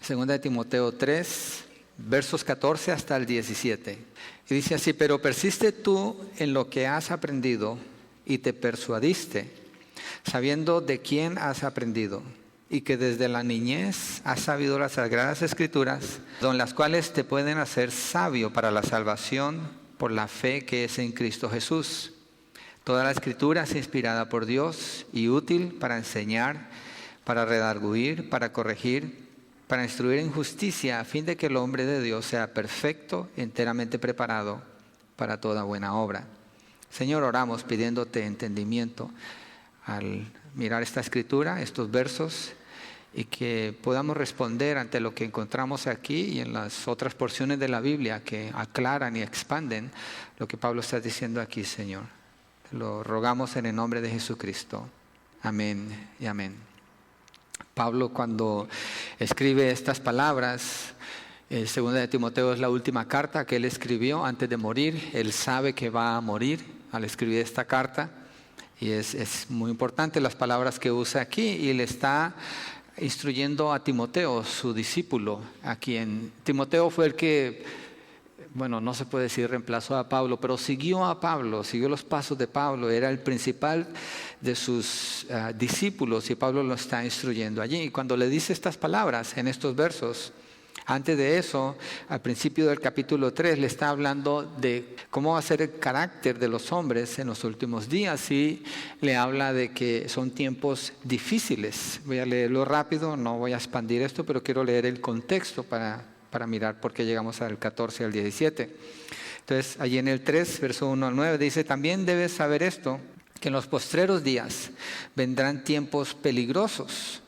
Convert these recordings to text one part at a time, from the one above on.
Segunda de Timoteo 3, versos 14 hasta el 17. Y dice así: pero persiste tú en lo que has aprendido y te persuadiste, sabiendo de quién has aprendido, y que desde la niñez has sabido las sagradas escrituras, con las cuales te pueden hacer sabio para la salvación por la fe que es en Cristo Jesús. Toda la escritura es inspirada por Dios y útil para enseñar, para redarguir, para corregir, para instruir en justicia, a fin de que el hombre de Dios sea perfecto, enteramente preparado para toda buena obra. Señor, oramos pidiéndote entendimiento al mirar esta escritura, estos versos, y que podamos responder ante lo que encontramos aquí y en las otras porciones de la Biblia que aclaran y expanden lo que Pablo está diciendo aquí, Señor. Lo rogamos en el nombre de Jesucristo. Amén y amén. Pablo, cuando escribe estas palabras, segunda de Timoteo es la última carta que él escribió antes de morir. Él sabe que va a morir al escribir esta carta, y es muy importante las palabras que usa aquí, y le está instruyendo a Timoteo, su discípulo, a quien Timoteo fue el que, bueno, no se puede decir reemplazó a Pablo, pero siguió a Pablo, siguió los pasos de Pablo, era el principal de sus discípulos, y Pablo lo está instruyendo allí. Y cuando le dice estas palabras en estos versos, antes de eso, al principio del capítulo 3, le está hablando de cómo va a ser el carácter de los hombres en los últimos días, y le habla de que son tiempos difíciles. Voy a leerlo rápido, no voy a expandir esto, pero quiero leer el contexto para mirar por qué llegamos al 14 al 17. Entonces, allí en el 3, verso 1 al 9, dice: también debes saber esto, que en los postreros días vendrán tiempos peligrosos.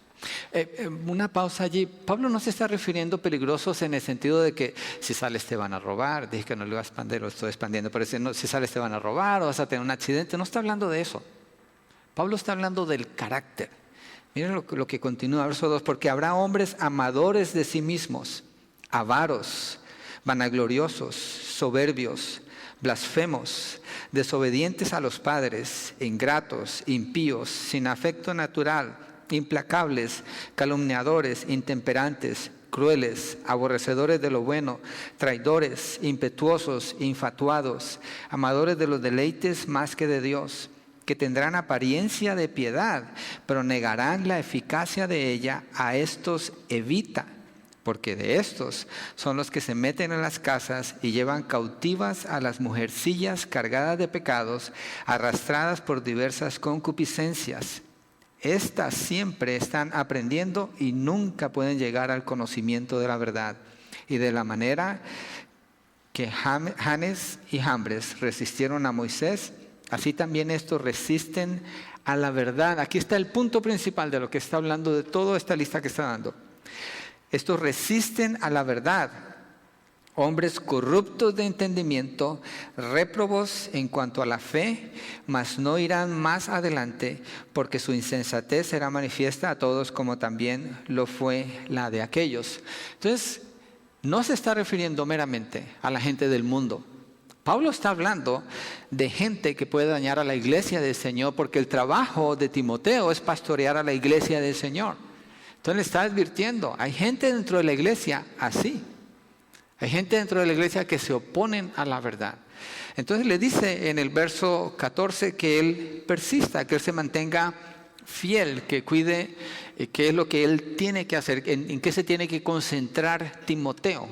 Una pausa allí. Pablo no se está refiriendo peligrosos en el sentido de que si sales te van a robar. Dije que no lo iba a expandir, lo estoy expandiendo, pero si sales te van a robar o vas a tener un accidente. No está hablando de eso. Pablo está hablando del carácter. Miren lo que continúa, verso 2: porque habrá hombres amadores de sí mismos, avaros, vanagloriosos, soberbios, blasfemos, desobedientes a los padres, ingratos, impíos, sin afecto natural, implacables, calumniadores, intemperantes, crueles, aborrecedores de lo bueno, traidores, impetuosos, infatuados, amadores de los deleites más que de Dios, que tendrán apariencia de piedad, pero negarán la eficacia de ella. A estos evita, porque de estos son los que se meten en las casas y llevan cautivas a las mujercillas cargadas de pecados, arrastradas por diversas concupiscencias. Estas siempre están aprendiendo y nunca pueden llegar al conocimiento de la verdad. Y de la manera que Janes y Jambres resistieron a Moisés, así también estos resisten a la verdad. Aquí está el punto principal de lo que está hablando, de toda esta lista que está dando. Estos resisten a la verdad. Hombres corruptos de entendimiento, réprobos en cuanto a la fe, mas no irán más adelante, porque su insensatez será manifiesta a todos, como también lo fue la de aquellos. Entonces, no se está refiriendo meramente a la gente del mundo. Pablo está hablando de gente que puede dañar a la iglesia del Señor, porque el trabajo de Timoteo es pastorear a la iglesia del Señor. Entonces le está advirtiendo, hay gente dentro de la iglesia así. Hay gente dentro de la iglesia que se oponen a la verdad. Entonces le dice en el verso 14 que él persista, que él se mantenga fiel, que cuide qué es lo que él tiene que hacer, en qué se tiene que concentrar Timoteo.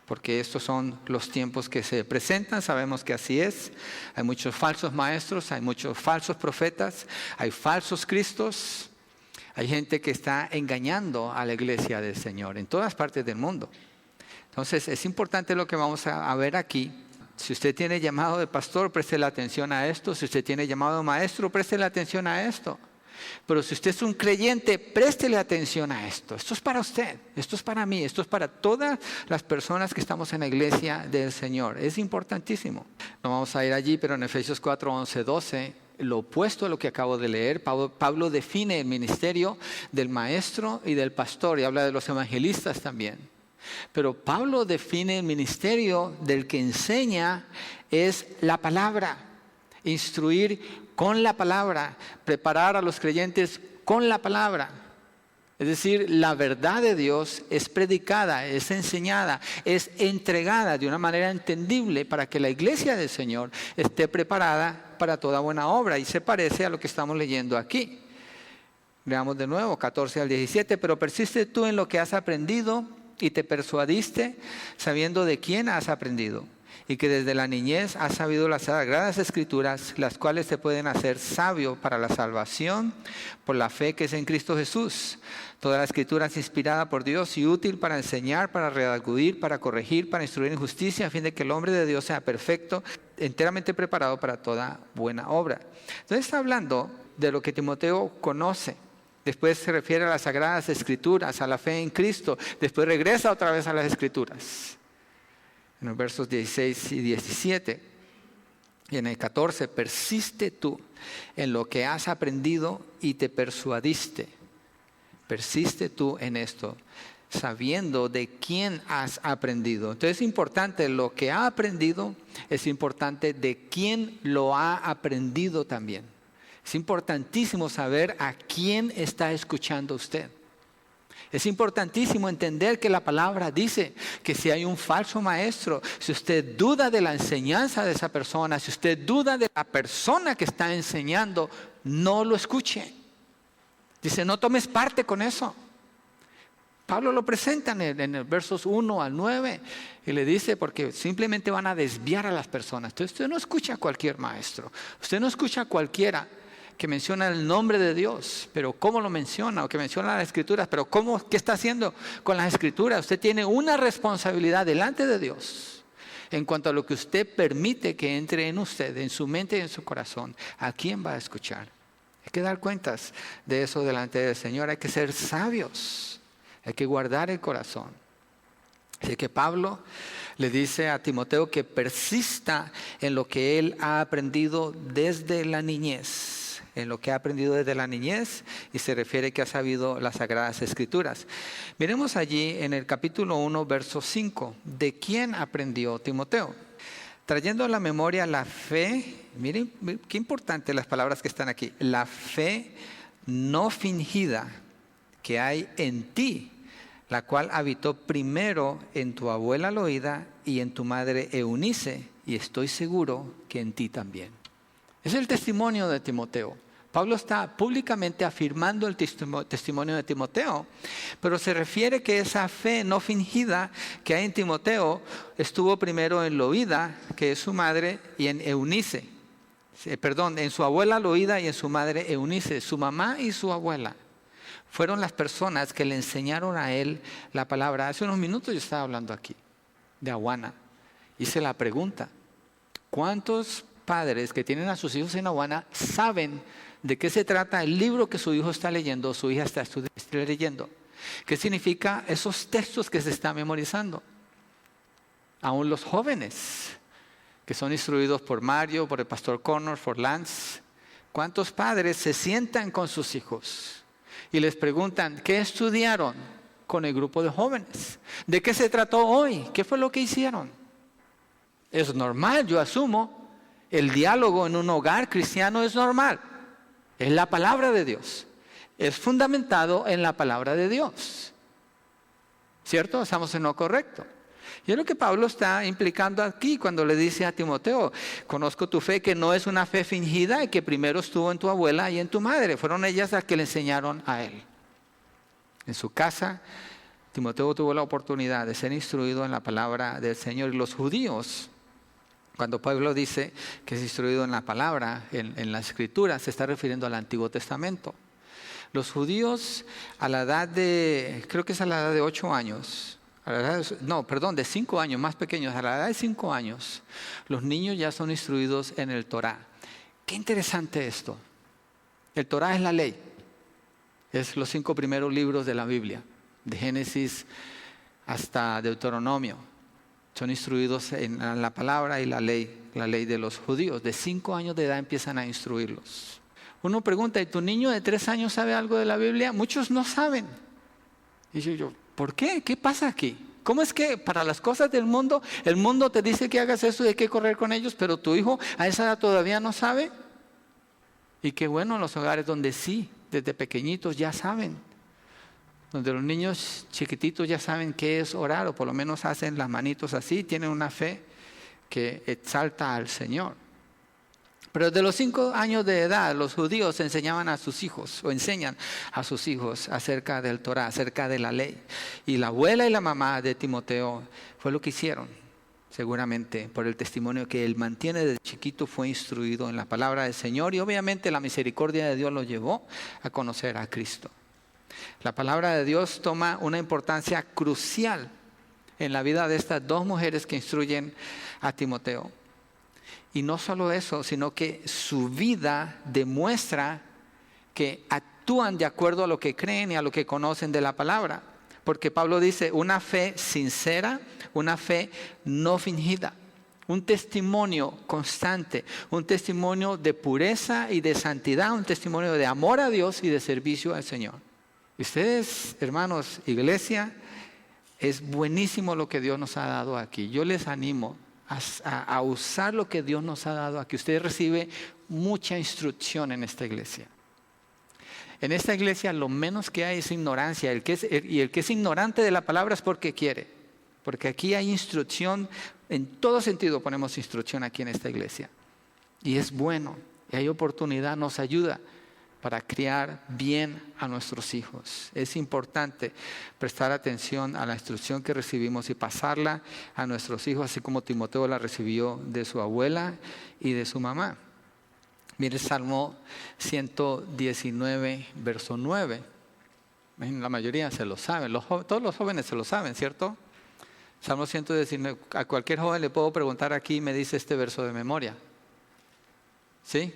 Porque estos son los tiempos que se presentan, sabemos que así es. Hay muchos falsos maestros, hay muchos falsos profetas, hay falsos cristos. Hay gente que está engañando a la iglesia del Señor en todas partes del mundo. Entonces es importante lo que vamos a ver aquí. Si usted tiene llamado de pastor, preste la atención a esto. Si usted tiene llamado de maestro, preste la atención a esto. Pero si usted es un creyente, préstele atención a esto. Esto es para usted, esto es para mí, esto es para todas las personas que estamos en la iglesia del Señor. Es importantísimo. No vamos a ir allí, pero en Efesios 4, 11, 12, lo opuesto a lo que acabo de leer, Pablo define el ministerio del maestro y del pastor, y habla de los evangelistas también. Pero Pablo define el ministerio del que enseña, es la palabra, instruir con la palabra, preparar a los creyentes con la palabra. Es decir, la verdad de Dios es predicada, es enseñada, es entregada de una manera entendible para que la iglesia del Señor esté preparada para toda buena obra. Y se parece a lo que estamos leyendo aquí. Leamos de nuevo, 14 al 17. Pero persiste tú en lo que has aprendido y te persuadiste, sabiendo de quién has aprendido. Y que desde la niñez has sabido las sagradas escrituras, las cuales te pueden hacer sabio para la salvación por la fe que es en Cristo Jesús. Toda la escritura es inspirada por Dios y útil para enseñar, para redarguir, para corregir, para instruir en justicia, a fin de que el hombre de Dios sea perfecto, enteramente preparado para toda buena obra. Entonces está hablando de lo que Timoteo conoce. Después se refiere a las sagradas escrituras, a la fe en Cristo. Después regresa otra vez a las escrituras. En los versos 16 y 17. Y en el 14, persiste tú en lo que has aprendido y te persuadiste. Persiste tú en esto, sabiendo de quién has aprendido. Entonces es importante lo que ha aprendido, es importante de quién lo ha aprendido también. Es importantísimo saber a quién está escuchando usted. Es importantísimo entender que la palabra dice que si hay un falso maestro, si usted duda de la enseñanza de esa persona, si usted duda de la persona que está enseñando, no lo escuche. Dice, no tomes parte con eso. Pablo lo presenta en el versos 1 al 9 y le dice, porque simplemente van a desviar a las personas. Entonces usted no escucha a cualquier maestro, usted no escucha a cualquiera que menciona el nombre de Dios, pero cómo lo menciona, o que menciona las escrituras, pero qué está haciendo con las escrituras. Usted tiene una responsabilidad delante de Dios en cuanto a lo que usted permite que entre en usted, en su mente y en su corazón. ¿A quién va a escuchar? Hay que dar cuentas de eso delante del Señor. Hay que ser sabios, hay que guardar el corazón. Así que Pablo le dice a Timoteo que persista en lo que él ha aprendido desde la niñez. En lo que ha aprendido desde la niñez, y se refiere que ha sabido las Sagradas Escrituras. Miremos allí en el capítulo 1, verso 5, ¿de quién aprendió Timoteo? Trayendo a la memoria la fe, miren qué importante las palabras que están aquí, la fe no fingida que hay en ti, la cual habitó primero en tu abuela Loida y en tu madre Eunice, y estoy seguro que en ti también. Es el testimonio de Timoteo. Pablo está públicamente afirmando el testimonio de Timoteo, pero se refiere que esa fe no fingida que hay en Timoteo estuvo primero en Loida, que es su madre, y en Eunice. En su abuela Loida y en su madre Eunice. Su mamá y su abuela fueron las personas que le enseñaron a él la palabra. Hace unos minutos yo estaba hablando aquí de Aguana. Hice la pregunta, ¿cuántos padres que tienen a sus hijos en Aguana saben de qué se trata el libro que su hijo está leyendo o su hija está leyendo? ¿Qué significa esos textos que se están memorizando? Aún los jóvenes que son instruidos por Mario, por el pastor Connor, por Lance. ¿Cuántos padres se sientan con sus hijos y les preguntan qué estudiaron con el grupo de jóvenes? ¿De qué se trató hoy? ¿Qué fue lo que hicieron? Es normal, yo asumo. El diálogo en un hogar cristiano es normal. Es la palabra de Dios. Es fundamentado en la palabra de Dios. ¿Cierto? Estamos en lo correcto. Y es lo que Pablo está implicando aquí cuando le dice a Timoteo, conozco tu fe que no es una fe fingida y que primero estuvo en tu abuela y en tu madre. Fueron ellas las que le enseñaron a él. En su casa, Timoteo tuvo la oportunidad de ser instruido en la palabra del Señor. Y los judíos, cuando Pablo dice que es instruido en la palabra, en la escritura, se está refiriendo al Antiguo Testamento. Los judíos a la edad de, creo que es a la edad de 8 años, de 5 años, más pequeños, a la edad de 5 años, los niños ya son instruidos en el Torá. Qué interesante esto. El Torá es la ley. Es los 5 primeros libros de la Biblia, de Génesis hasta Deuteronomio. Son instruidos en la palabra y la ley de los judíos. De 5 años de edad empiezan a instruirlos. Uno pregunta, ¿y tu niño de 3 años sabe algo de la Biblia? Muchos no saben. Y yo, ¿por qué? ¿Qué pasa aquí? ¿Cómo es que para las cosas del mundo, el mundo te dice que hagas eso y hay que correr con ellos, pero tu hijo a esa edad todavía no sabe? Y qué bueno en los hogares donde sí, desde pequeñitos ya saben. donde los niños chiquititos ya saben qué es orar, o por lo menos hacen las manitos así, tienen una fe que exalta al Señor. Pero desde los 5 años de edad, los judíos enseñaban a sus hijos, o enseñan a sus hijos acerca del Torah, acerca de la ley. Y la abuela y la mamá de Timoteo fue lo que hicieron, seguramente por el testimonio que él mantiene desde chiquito, fue instruido en la palabra del Señor, y obviamente la misericordia de Dios lo llevó a conocer a Cristo. La palabra de Dios toma una importancia crucial en la vida de estas dos mujeres que instruyen a Timoteo. Y no solo eso, sino que su vida demuestra que actúan de acuerdo a lo que creen y a lo que conocen de la palabra. Porque Pablo dice, una fe sincera, una fe no fingida, un testimonio constante, un testimonio de pureza y de santidad, un testimonio de amor a Dios y de servicio al Señor. Y ustedes, hermanos, iglesia, es buenísimo lo que Dios nos ha dado aquí. Yo les animo a usar lo que Dios nos ha dado aquí. Usted recibe mucha instrucción en esta iglesia. En esta iglesia lo menos que hay es ignorancia. El que es ignorante de la palabra es porque quiere. Porque aquí hay instrucción, en todo sentido ponemos instrucción aquí en esta iglesia. Y es bueno, y hay oportunidad, nos ayuda para criar bien a nuestros hijos. Es importante prestar atención a la instrucción que recibimos y pasarla a nuestros hijos, así como Timoteo la recibió de su abuela y de su mamá. Mire Salmo 119, verso 9. La mayoría se lo saben, todos los jóvenes se lo saben, ¿cierto? Salmo 119, a cualquier joven le puedo preguntar aquí, me dice este verso de memoria. ¿Sí?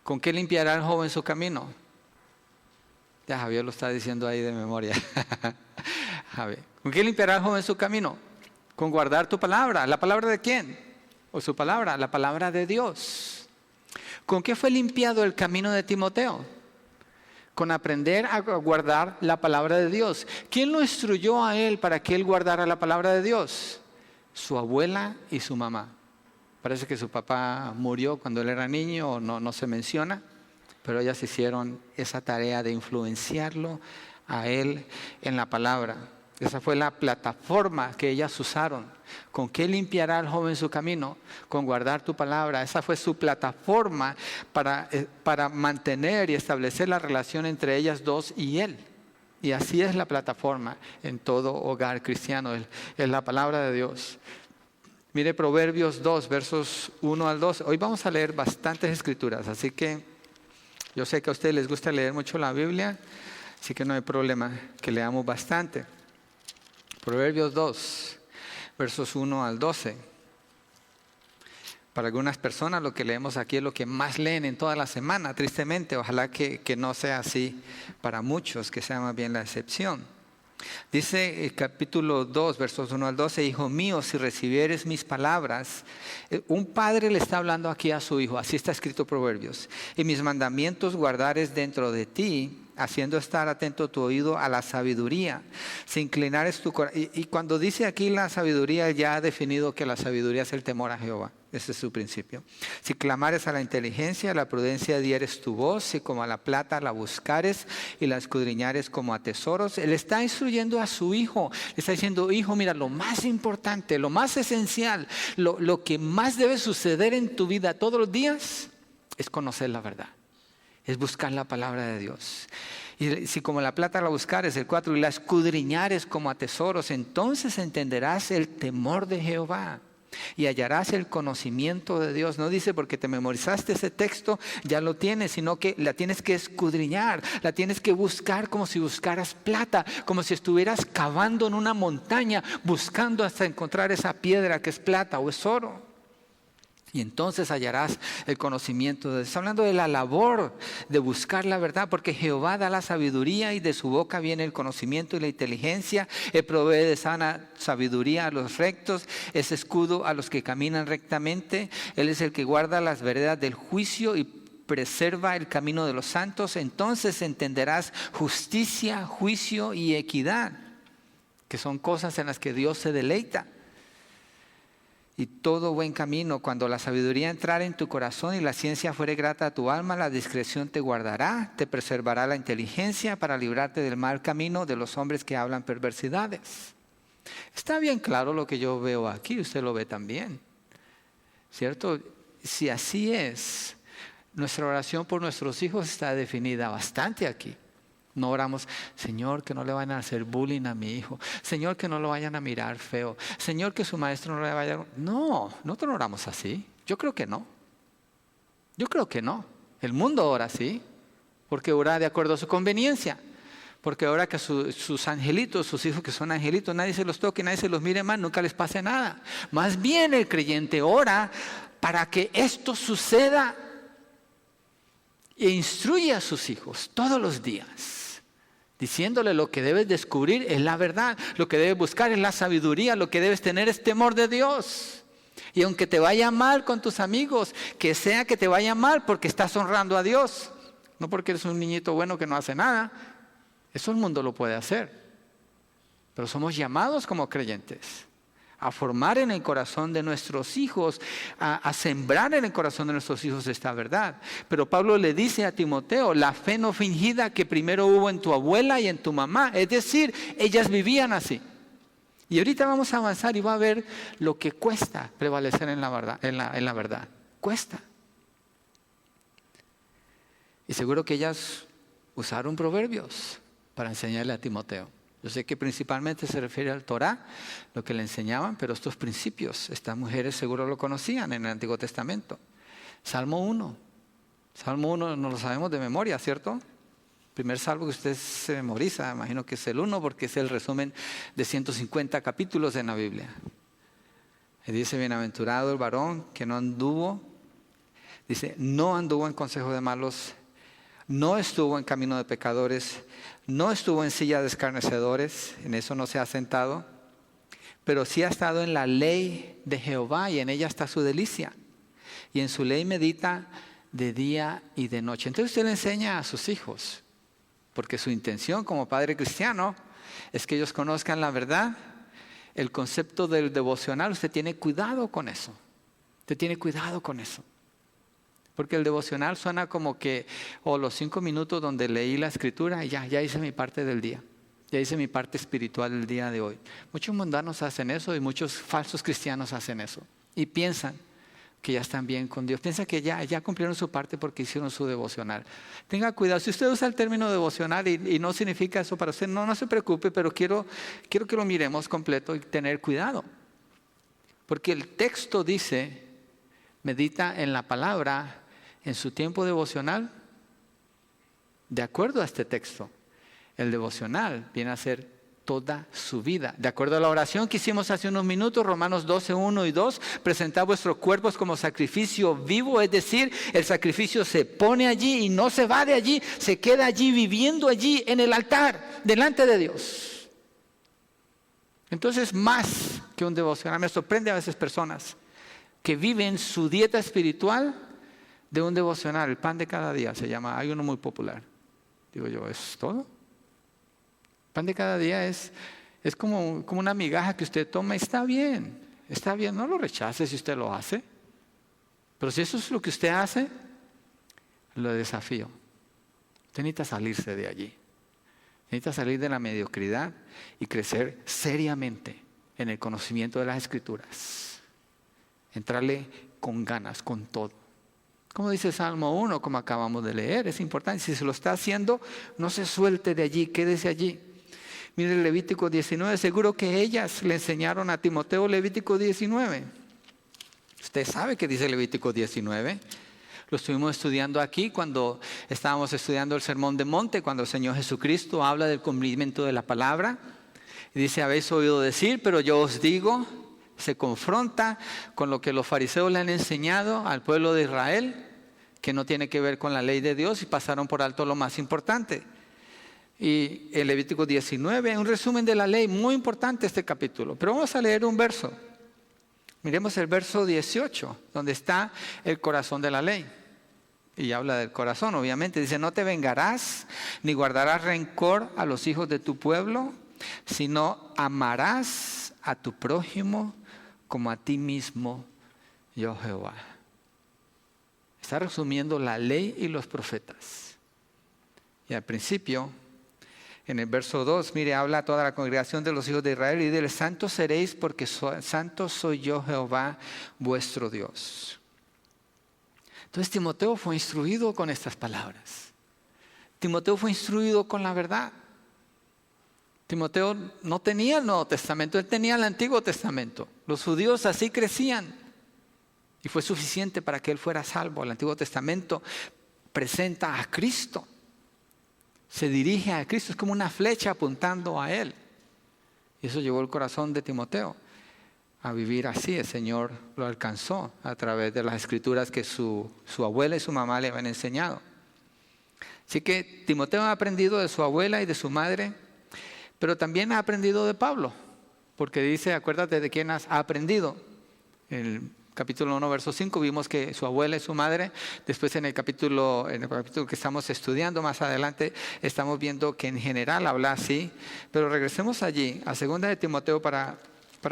¿Con qué limpiará el joven su camino? Ya Javier lo está diciendo ahí de memoria. Javier. ¿Con qué limpiará el joven su camino? Con guardar tu palabra. ¿La palabra de quién? ¿O su palabra? La palabra de Dios. ¿Con qué fue limpiado el camino de Timoteo? Con aprender a guardar la palabra de Dios. ¿Quién lo instruyó a él para que él guardara la palabra de Dios? Su abuela y su mamá. Parece que su papá murió cuando él era niño, o no se menciona, pero ellas hicieron esa tarea de influenciarlo a él en la palabra. Esa fue la plataforma que ellas usaron. ¿Con qué limpiará el joven su camino? Con guardar tu palabra. Esa fue su plataforma para mantener y establecer la relación entre ellas dos y él. Y así es la plataforma en todo hogar cristiano, es la palabra de Dios. Mire Proverbios 2, versos 1 al 2. Hoy vamos a leer bastantes escrituras, así que yo sé que a ustedes les gusta leer mucho la Biblia, así que no hay problema que leamos bastante. Proverbios 2, versos 1 al 12. Para algunas personas lo que leemos aquí es lo que más leen en toda la semana, tristemente. Ojalá que no sea así para muchos, que sea más bien la excepción. Dice el capítulo 2, versos 1 al 12, hijo mío, si recibieres mis palabras, un padre le está hablando aquí a su hijo, así está escrito Proverbios, y mis mandamientos guardares dentro de ti, haciendo estar atento tu oído a la sabiduría, si inclinares tu corazón. Y cuando dice aquí la sabiduría, ya ha definido que la sabiduría es el temor a Jehová. Ese es su principio. Si clamares a la inteligencia, a la prudencia dieres tu voz, si como a la plata la buscares y la escudriñares como a tesoros. Él está instruyendo a su hijo. Le está diciendo, hijo, mira, lo más importante, lo más esencial, lo que más debe suceder en tu vida todos los días es conocer la verdad. Es buscar la palabra de Dios. Y si como la plata la buscares, el 4, y la escudriñares como a tesoros, entonces entenderás el temor de Jehová y hallarás el conocimiento de Dios. No dice porque te memorizaste ese texto, ya lo tienes, sino que la tienes que escudriñar, la tienes que buscar como si buscaras plata, como si estuvieras cavando en una montaña, buscando hasta encontrar esa piedra que es plata o es oro. Y entonces hallarás el conocimiento de Dios. Está hablando de la labor de buscar la verdad, porque Jehová da la sabiduría y de su boca viene el conocimiento y la inteligencia. Él provee de sana sabiduría a los rectos, es escudo a los que caminan rectamente. Él es el que guarda las veredas del juicio y preserva el camino de los santos. Entonces entenderás justicia, juicio y equidad, que son cosas en las que Dios se deleita. y todo buen camino. Cuando la sabiduría entrare en tu corazón y la ciencia fuere grata a tu alma, la discreción te guardará, te preservará la inteligencia para librarte del mal camino de los hombres que hablan perversidades. Está bien claro lo que yo veo aquí, usted lo ve también, ¿cierto? Si así es, nuestra oración por nuestros hijos está definida bastante aquí. No oramos, Señor, que no le vayan a hacer bullying a mi hijo. Señor, que no lo vayan a mirar feo. Señor, que su maestro no le vaya a... No, nosotros no oramos así. Yo creo que no. Yo creo que no. El mundo ora así, porque ora de acuerdo a su conveniencia. Porque ora que sus angelitos, sus hijos que son angelitos, nadie se los toque, nadie se los mire mal, nunca les pase nada. Más bien el creyente ora para que esto suceda e instruye a sus hijos todos los días. Diciéndole lo que debes descubrir es la verdad, lo que debes buscar es la sabiduría, lo que debes tener es temor de Dios. Y aunque te vaya mal con tus amigos, que sea que te vaya mal porque estás honrando a Dios, no porque eres un niñito bueno que no hace nada, eso el mundo lo puede hacer. Pero somos llamados como creyentes a formar en el corazón de nuestros hijos, a sembrar en el corazón de nuestros hijos esta verdad. Pero Pablo le dice a Timoteo, la fe no fingida que primero hubo en tu abuela y en tu mamá, es decir, ellas vivían así. Y ahorita vamos a avanzar y va a ver lo que cuesta prevalecer en la verdad, en la verdad. Cuesta. Y seguro que ellas usaron proverbios para enseñarle a Timoteo. Yo sé que principalmente se refiere al Torá, lo que le enseñaban, pero estos principios, estas mujeres seguro lo conocían en el Antiguo Testamento. Salmo 1. Salmo 1 no lo sabemos de memoria, ¿cierto? Primer salmo que usted se memoriza, imagino que es el 1 porque es el resumen de 150 capítulos en la Biblia. Y dice, bienaventurado el varón que no anduvo en consejo de malos, no estuvo en camino de pecadores, no estuvo en silla de escarnecedores, en eso no se ha sentado, pero sí ha estado en la ley de Jehová y en ella está su delicia. Y en su ley medita de día y de noche. Entonces usted le enseña a sus hijos, porque su intención como padre cristiano es que ellos conozcan la verdad. El concepto del devocional, usted tiene cuidado con eso. Usted tiene cuidado con eso. Porque el devocional suena como que, los 5 minutos donde leí la escritura y ya hice mi parte del día. Ya hice mi parte espiritual del día de hoy. Muchos mundanos hacen eso y muchos falsos cristianos hacen eso. Y piensan que ya están bien con Dios. Piensan que ya cumplieron su parte porque hicieron su devocional. Tenga cuidado. Si usted usa el término devocional y no significa eso para usted, no se preocupe, pero quiero que lo miremos completo y tener cuidado. Porque el texto dice, medita en la palabra en su tiempo devocional, de acuerdo a este texto. El devocional viene a ser toda su vida. De acuerdo a la oración que hicimos hace unos minutos, Romanos 12, 1 y 2, presentad vuestros cuerpos como sacrificio vivo, es decir, el sacrificio se pone allí y no se va de allí, se queda allí, viviendo allí en el altar, delante de Dios. Entonces, más que un devocional, me sorprende a veces personas que viven su dieta espiritual de un devocional. El pan de cada día se llama, hay uno muy popular. Digo yo, ¿es todo? El pan de cada día es como una migaja que usted toma y está bien, no lo rechace si usted lo hace. Pero si eso es lo que usted hace, lo desafío. Usted necesita salirse de allí. Necesita salir de la mediocridad y crecer seriamente en el conocimiento de las Escrituras. Entrarle con ganas, con todo. Como dice Salmo 1, como acabamos de leer, es importante. Si se lo está haciendo, no se suelte de allí, quédese allí. Mire Levítico 19, seguro que ellas le enseñaron a Timoteo Levítico 19. Usted sabe qué dice Levítico 19. Lo estuvimos estudiando aquí cuando estábamos estudiando el Sermón del Monte, cuando el Señor Jesucristo habla del cumplimiento de la palabra. Y dice, habéis oído decir, pero yo os digo... Se confronta con lo que los fariseos le han enseñado al pueblo de Israel, que no tiene que ver con la ley de Dios y pasaron por alto lo más importante. Y el Levítico 19, un resumen de la ley, muy importante este capítulo. Pero vamos a leer un verso. Miremos el verso 18, donde está el corazón de la ley. Y habla del corazón, obviamente. Dice, no te vengarás, ni guardarás rencor a los hijos de tu pueblo, sino amarás a tu prójimo como a ti mismo, yo Jehová. Está resumiendo la ley y los profetas. Y al principio, en el verso 2, mire, habla a toda la congregación de los hijos de Israel y dice: santos seréis porque santo soy yo Jehová vuestro Dios. Entonces Timoteo fue instruido con estas palabras. Timoteo fue instruido con la verdad. Timoteo no tenía el Nuevo Testamento, él tenía el Antiguo Testamento. Los judíos así crecían y fue suficiente para que él fuera salvo. El Antiguo Testamento presenta a Cristo, se dirige a Cristo, es como una flecha apuntando a Él. Y eso llevó el corazón de Timoteo a vivir así. El Señor lo alcanzó a través de las escrituras que su abuela y su mamá le habían enseñado. Así que Timoteo ha aprendido de su abuela y de su madre, pero también ha aprendido de Pablo, porque dice, acuérdate de quién has aprendido. En el capítulo 1, verso 5, vimos que su abuela y su madre. Después en el capítulo que estamos estudiando más adelante, estamos viendo que en general habla así. Pero regresemos allí, a 2 de Timoteo, para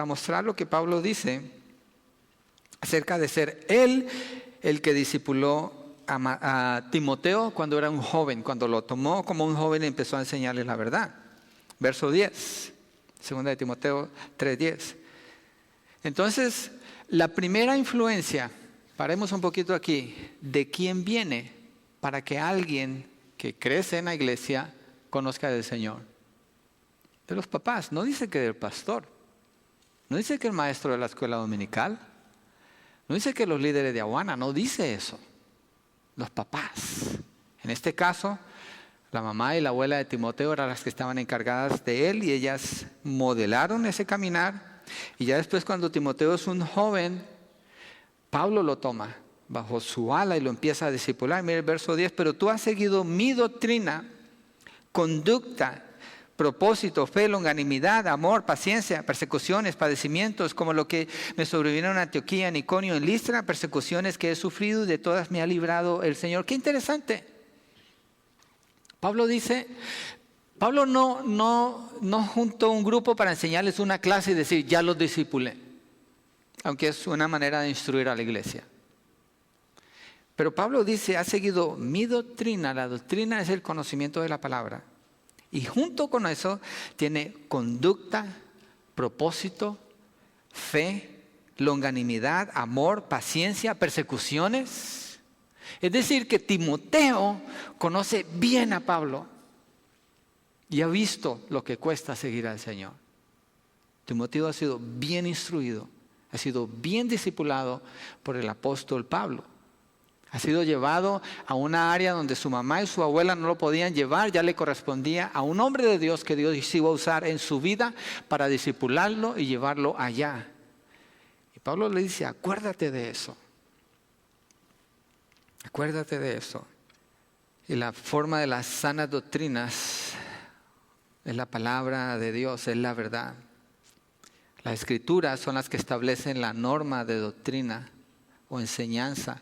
mostrar lo que Pablo dice acerca de ser él el que discipuló a Timoteo cuando era un joven, cuando lo tomó como un joven y empezó a enseñarle la verdad. Verso 10, 2 de Timoteo 3:10. Entonces, la primera influencia, paremos un poquito aquí, de quién viene para que alguien que crece en la iglesia conozca del Señor. De los papás, no dice que del pastor, no dice que el maestro de la escuela dominical, no dice que los líderes de Aguana, no dice eso. Los papás. En este caso, la mamá y la abuela de Timoteo eran las que estaban encargadas de él y ellas modelaron ese caminar. Y ya después, cuando Timoteo es un joven, Pablo lo toma bajo su ala y lo empieza a discipular. Mire el verso 10, pero tú has seguido mi doctrina, conducta, propósito, fe, longanimidad, amor, paciencia, persecuciones, padecimientos, como lo que me sobrevino en Antioquía, en Iconio, en Listra, persecuciones que he sufrido y de todas me ha librado el Señor. ¡Qué interesante! Pablo dice, Pablo no juntó un grupo para enseñarles una clase y decir, ya los discipulé, aunque es una manera de instruir a la iglesia. Pero Pablo dice, ha seguido mi doctrina. La doctrina es el conocimiento de la palabra. Y junto con eso tiene conducta, propósito, fe, longanimidad, amor, paciencia, persecuciones. Es decir, que Timoteo conoce bien a Pablo y ha visto lo que cuesta seguir al Señor. Timoteo ha sido bien instruido, ha sido bien discipulado por el apóstol Pablo. Ha sido llevado a una área donde su mamá y su abuela no lo podían llevar, ya le correspondía a un hombre de Dios que Dios iba a usar en su vida para discipularlo y llevarlo allá. Y Pablo le dice, acuérdate de eso. Acuérdate de eso. Y la forma de las sanas doctrinas es la palabra de Dios, es la verdad. Las escrituras son las que establecen la norma de doctrina o enseñanza,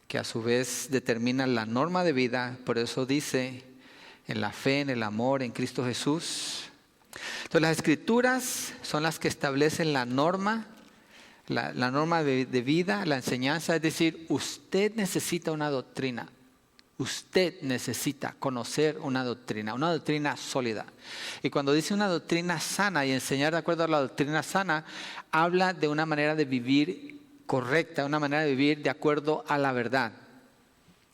que a su vez determinan la norma de vida. Por eso dice, en la fe, en el amor, en Cristo Jesús. Entonces las escrituras son las que establecen la norma, la norma de vida, la enseñanza. Es decir, usted necesita una doctrina. Usted necesita conocer una doctrina sólida. Y cuando dice una doctrina sana y enseñar de acuerdo a la doctrina sana, habla de una manera de vivir correcta, una manera de vivir de acuerdo a la verdad.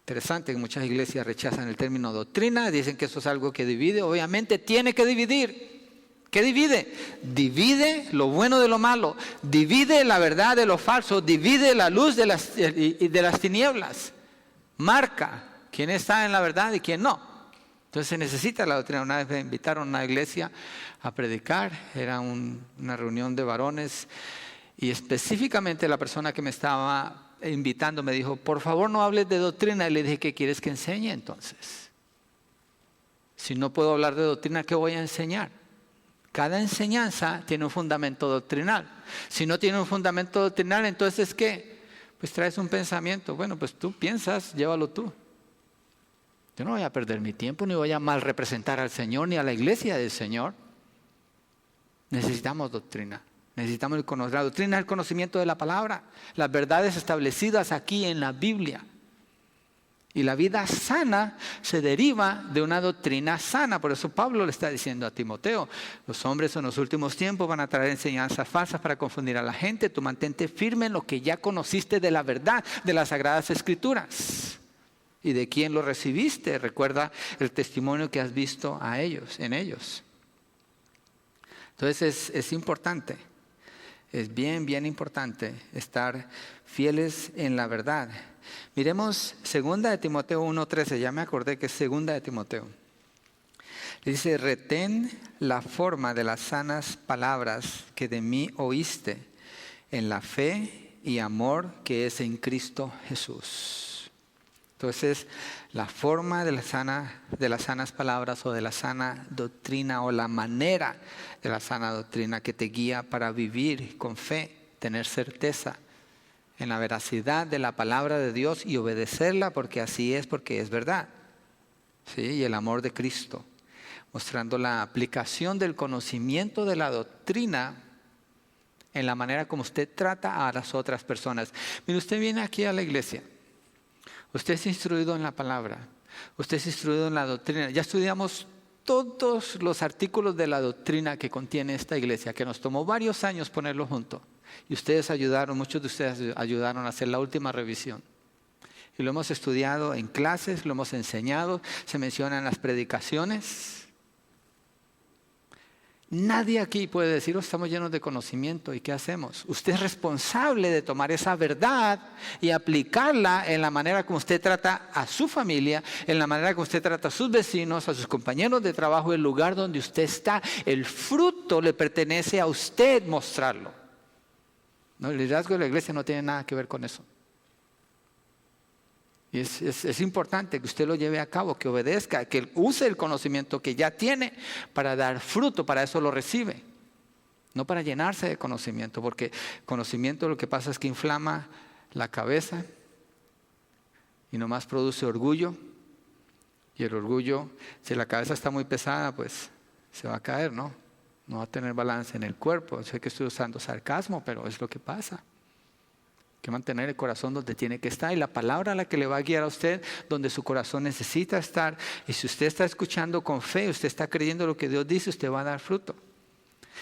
Interesante que muchas iglesias rechazan el término doctrina, dicen que eso es algo que divide. Obviamente tiene que dividir. ¿Qué divide? Divide lo bueno de lo malo, divide la verdad de lo falso, divide la luz de las tinieblas. Marca quién está en la verdad y quién no. Entonces se necesita la doctrina. Una vez me invitaron a una iglesia a predicar, era una reunión de varones. Y específicamente la persona que me estaba invitando me dijo, por favor no hables de doctrina. Y le dije, ¿qué quieres que enseñe entonces? Si no puedo hablar de doctrina, ¿qué voy a enseñar? Cada enseñanza tiene un fundamento doctrinal. Si no tiene un fundamento doctrinal, entonces ¿qué? Pues traes un pensamiento. Bueno, pues tú piensas, llévalo tú. Yo no voy a perder mi tiempo, ni voy a mal representar al Señor, ni a la iglesia del Señor. Necesitamos doctrina. Necesitamos la doctrina es el conocimiento de la palabra, las verdades establecidas aquí en la Biblia. Y la vida sana se deriva de una doctrina sana. Por eso Pablo le está diciendo a Timoteo, los hombres en los últimos tiempos van a traer enseñanzas falsas para confundir a la gente. Tú mantente firme en lo que ya conociste de la verdad, de las Sagradas Escrituras. ¿Y de quién lo recibiste? Recuerda el testimonio que has visto en ellos. Entonces es importante, es bien importante estar fieles en la verdad. Miremos 2 de Timoteo 1:13, ya me acordé que es 2 de Timoteo. Dice, retén la forma de las sanas palabras que de mí oíste, en la fe y amor que es en Cristo Jesús. Entonces, la forma de las sanas palabras o de la sana doctrina o la manera de la sana doctrina que te guía para vivir con fe, tener certeza en la veracidad de la palabra de Dios y obedecerla porque así es, porque es verdad. ¿Sí? Y el amor de Cristo, mostrando la aplicación del conocimiento de la doctrina en la manera como usted trata a las otras personas. Mire, usted viene aquí a la iglesia, usted es instruido en la palabra, usted es instruido en la doctrina. Ya estudiamos todos los artículos de la doctrina que contiene esta iglesia, que nos tomó varios años ponerlo junto. Y ustedes muchos de ustedes ayudaron a hacer la última revisión. Y lo hemos estudiado en clases, lo hemos enseñado, se menciona en las predicaciones. Nadie aquí puede decir, estamos llenos de conocimiento, ¿y qué hacemos? Usted es responsable de tomar esa verdad y aplicarla en la manera como usted trata a su familia, en la manera como usted trata a sus vecinos, a sus compañeros de trabajo, el lugar donde usted está. El fruto le pertenece a usted mostrarlo. No, el liderazgo de la iglesia no tiene nada que ver con eso. Y es importante que usted lo lleve a cabo, que obedezca, que use el conocimiento que ya tiene para dar fruto, para eso lo recibe. No para llenarse de conocimiento, porque conocimiento lo que pasa es que inflama la cabeza y nomás produce orgullo. Y el orgullo, si la cabeza está muy pesada, pues se va a caer, ¿no? No va a tener balance en el cuerpo. Sé que estoy usando sarcasmo, pero es lo que pasa. Hay que mantener el corazón donde tiene que estar y la palabra a la que le va a guiar a usted donde su corazón necesita estar. Y si usted está escuchando con fe, usted está creyendo lo que Dios dice, usted va a dar fruto.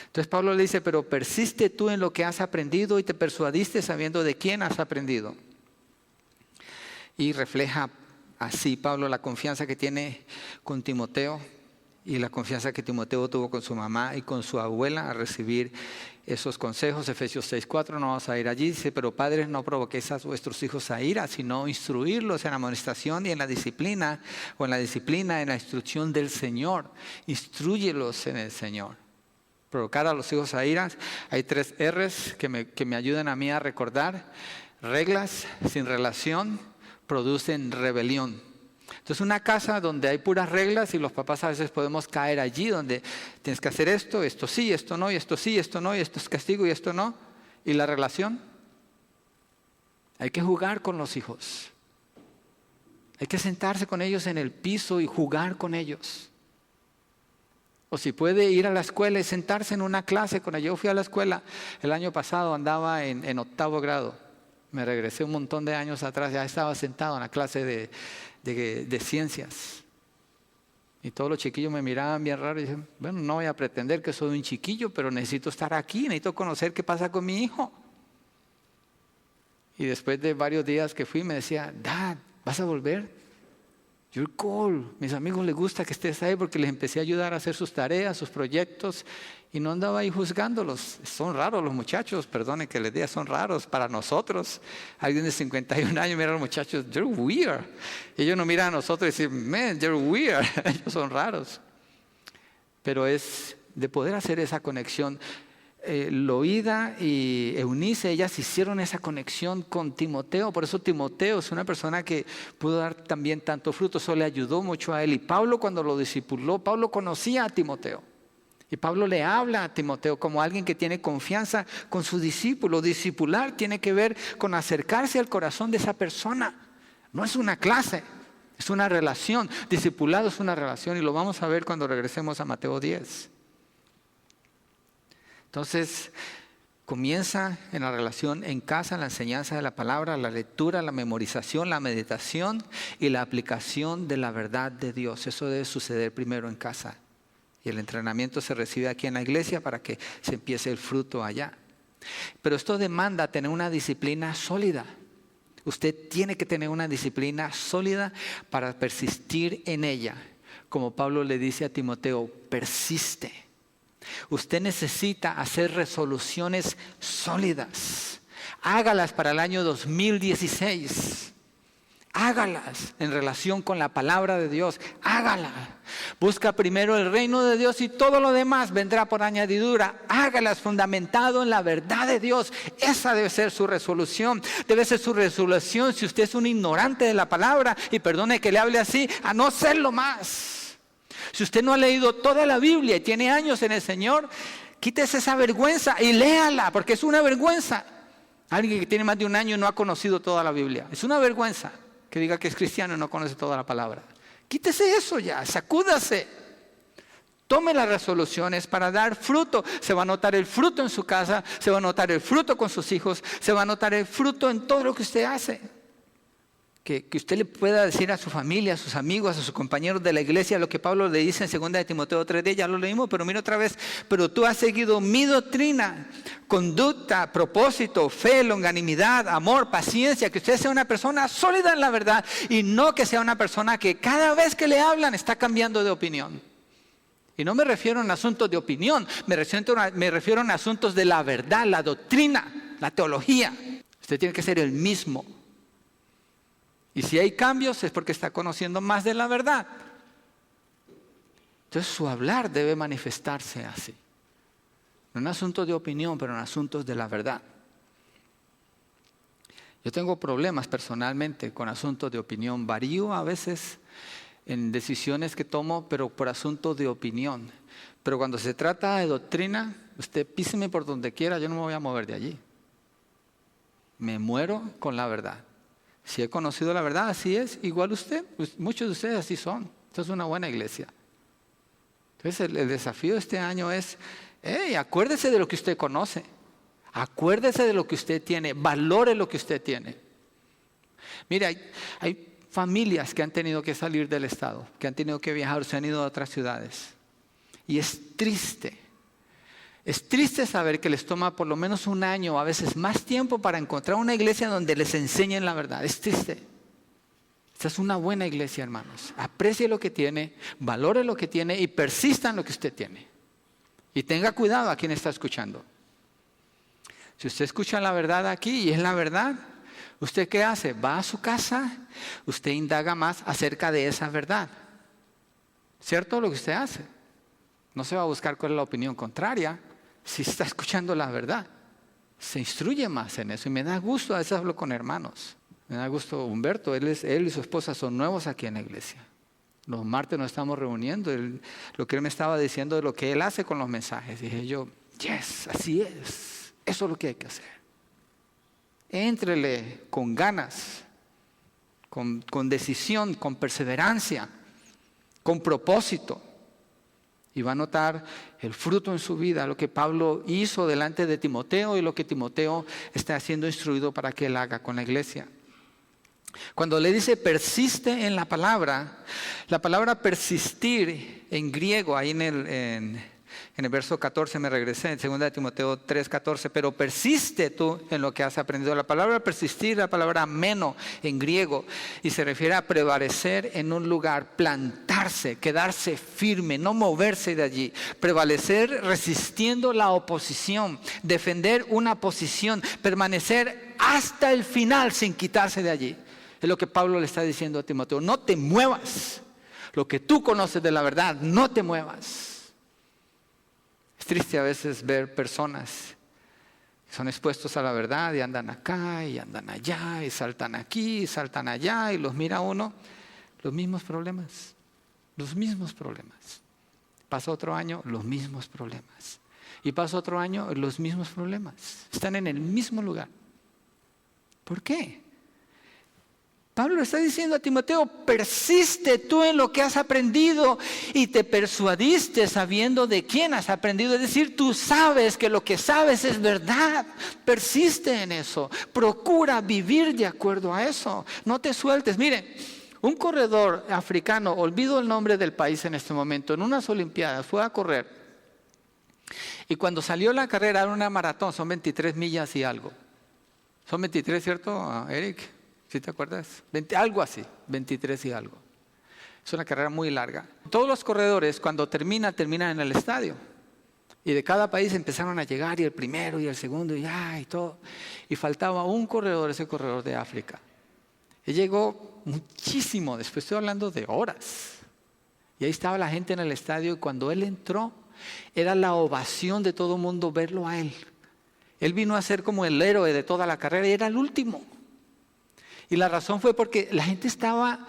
Entonces Pablo le dice, pero persiste tú en lo que has aprendido y te persuadiste sabiendo de quién has aprendido. Y refleja así Pablo la confianza que tiene con Timoteo y la confianza que Timoteo tuvo con su mamá y con su abuela a recibir esos consejos. Efesios 6:4, no vamos a ir allí, dice, pero padres, no provoquéis a vuestros hijos a ira, sino instruirlos en la amonestación y en la disciplina, en la instrucción del Señor. Instrúyelos en el Señor. Provocar a los hijos a ira. Hay 3 R's que me ayudan a mí a recordar. Reglas sin relación producen rebelión. Entonces una casa donde hay puras reglas y los papás a veces podemos caer allí donde tienes que hacer esto sí, esto no, y esto sí, esto no, y esto es castigo y esto no. ¿Y la relación? Hay que jugar con los hijos. Hay que sentarse con ellos en el piso y jugar con ellos. O si puede ir a la escuela y sentarse en una clase con ellos. Yo fui a la escuela el año pasado, andaba en 8º grado. Me regresé un montón de años atrás, ya estaba sentado en la clase de ciencias. Y todos los chiquillos me miraban bien raro y dicen, bueno, no voy a pretender que soy un chiquillo, pero necesito estar aquí, necesito conocer qué pasa con mi hijo. Y después de varios días que fui me decía, Dad, ¿vas a volver? You're cool. Mis amigos les gusta que estés ahí porque les empecé a ayudar a hacer sus tareas, sus proyectos y no andaba ahí juzgándolos. Son raros los muchachos, perdone que les diga, son raros para nosotros. Alguien de 51 años mira a los muchachos, they're weird. Y ellos nos miran a nosotros y dicen, man, they're weird. Ellos son raros. Pero es de poder hacer esa conexión. Loida y Eunice, ellas hicieron esa conexión con Timoteo. Por eso Timoteo es una persona que pudo dar también tanto fruto. Eso le ayudó mucho a él. Y Pablo, cuando lo discipuló, Pablo conocía a Timoteo. Y Pablo le habla a Timoteo como alguien que tiene confianza con su discípulo. Discipular tiene que ver con acercarse al corazón de esa persona. No es una clase, es una relación. Discipulado es una relación y lo vamos a ver cuando regresemos a Mateo 10. Entonces, Comienza en la relación en casa, la enseñanza de la palabra, la lectura, la memorización, la meditación y la aplicación de la verdad de Dios. Eso debe suceder primero en casa. Y el entrenamiento se recibe aquí en la iglesia para que se empiece el fruto allá. Pero esto demanda tener una disciplina sólida. Usted tiene que tener una disciplina sólida para persistir en ella. Como Pablo le dice a Timoteo, persiste. Usted necesita hacer resoluciones sólidas. Hágalas para el año 2016. Hágalas en relación con la palabra de Dios. Hágala. Busca primero el reino de Dios y todo lo demás vendrá por añadidura. Hágalas fundamentado en la verdad de Dios. Esa debe ser su resolución. Debe ser su resolución si usted es un ignorante de la palabra, y perdone que le hable así, a no serlo más. Si usted no ha leído toda la Biblia y tiene años en el Señor, quítese esa vergüenza y léala, porque es una vergüenza. Alguien que tiene más de un año y no ha conocido toda la Biblia. Es una vergüenza que diga que es cristiano y no conoce toda la palabra. Quítese eso ya, sacúdase. Tome las resoluciones para dar fruto. Se va a notar el fruto en su casa, se va a notar el fruto con sus hijos, se va a notar el fruto en todo lo que usted hace. Que usted le pueda decir a su familia, a sus amigos, a sus compañeros de la iglesia lo que Pablo le dice en 2 de Timoteo 3:10, ya lo leímos, pero mira otra vez. Pero tú has seguido mi doctrina, conducta, propósito, fe, longanimidad, amor, paciencia, que usted sea una persona sólida en la verdad y no que sea una persona que cada vez que le hablan está cambiando de opinión. Y no me refiero a asuntos de opinión, me refiero a asuntos de la verdad, la doctrina, la teología. Usted tiene que ser el mismo. Y si hay cambios es porque está conociendo más de la verdad. Entonces su hablar debe manifestarse así. No en asuntos de opinión, pero en asuntos de la verdad. Yo tengo problemas personalmente con asuntos de opinión. Varío a veces en decisiones que tomo, pero por asuntos de opinión. Pero cuando se trata de doctrina, usted píseme por donde quiera, yo no me voy a mover de allí. Me muero con la verdad. Si he conocido la verdad, así es. Igual usted, pues muchos de ustedes así son. Esto es una buena iglesia. Entonces el desafío de este año es, acuérdese de lo que usted conoce. Acuérdese de lo que usted tiene. Valore lo que usted tiene. Mire, hay familias que han tenido que salir del estado, que han tenido que viajar, se han ido a otras ciudades. Y es triste. Es triste saber que les toma por lo menos un año, a veces más tiempo, para encontrar una iglesia donde les enseñen la verdad. Es triste. Esta es una buena iglesia, hermanos. Aprecie lo que tiene, valore lo que tiene y persista en lo que usted tiene. Y tenga cuidado a quien está escuchando. Si usted escucha la verdad aquí y es la verdad, ¿usted qué hace? Va a su casa, usted indaga más acerca de esa verdad. ¿Cierto lo que usted hace? No se va a buscar cuál es la opinión contraria. Si está escuchando la verdad, se instruye más en eso. Y me da gusto, a veces hablo con hermanos. Me da gusto Humberto, él y su esposa son nuevos aquí en la iglesia. Los martes nos estamos reuniendo. Lo que él me estaba diciendo de lo que él hace con los mensajes. Dije yo, yes, así es. Eso es lo que hay que hacer. Éntrele con ganas, con decisión, con perseverancia, con propósito. Y va a notar el fruto en su vida, lo que Pablo hizo delante de Timoteo y lo que Timoteo está siendo instruido para que él haga con la iglesia. Cuando le dice persiste en la palabra persistir en griego, ahí en el verso 14 me regresé, en 2 de Timoteo 3:14, pero persiste tú en lo que has aprendido. La palabra persistir, la palabra meno en griego, y se refiere a prevalecer en un lugar, plantarse, quedarse firme, no moverse de allí, prevalecer resistiendo la oposición, defender una posición, permanecer hasta el final sin quitarse de allí. Es lo que Pablo le está diciendo a Timoteo, no te muevas, lo que tú conoces de la verdad, no te muevas. Es triste a veces ver personas que son expuestos a la verdad y andan acá y andan allá y saltan aquí y saltan allá y los mira uno, los mismos problemas. Pasa otro año, los mismos problemas. Y pasa otro año, los mismos problemas. Están en el mismo lugar. ¿Por qué? Pablo le está diciendo a Timoteo, persiste tú en lo que has aprendido y te persuadiste sabiendo de quién has aprendido. Es decir, tú sabes que lo que sabes es verdad. Persiste en eso. Procura vivir de acuerdo a eso. No te sueltes. Miren, un corredor africano, olvido el nombre del país en este momento, en unas Olimpiadas fue a correr. Y cuando salió la carrera, era una maratón, son 23 millas y algo. Son 23, ¿cierto, Eric? ¿Sí te acuerdas? Algo así, 23 y algo. Es una carrera muy larga. Todos los corredores, cuando terminan en el estadio. Y de cada país empezaron a llegar, y el primero, y el segundo, y todo. Y faltaba un corredor, ese corredor de África. Él llegó muchísimo después, estoy hablando de horas. Y ahí estaba la gente en el estadio, y cuando él entró, era la ovación de todo el mundo verlo a él. Él vino a ser como el héroe de toda la carrera, y era el último. Y la razón fue porque la gente estaba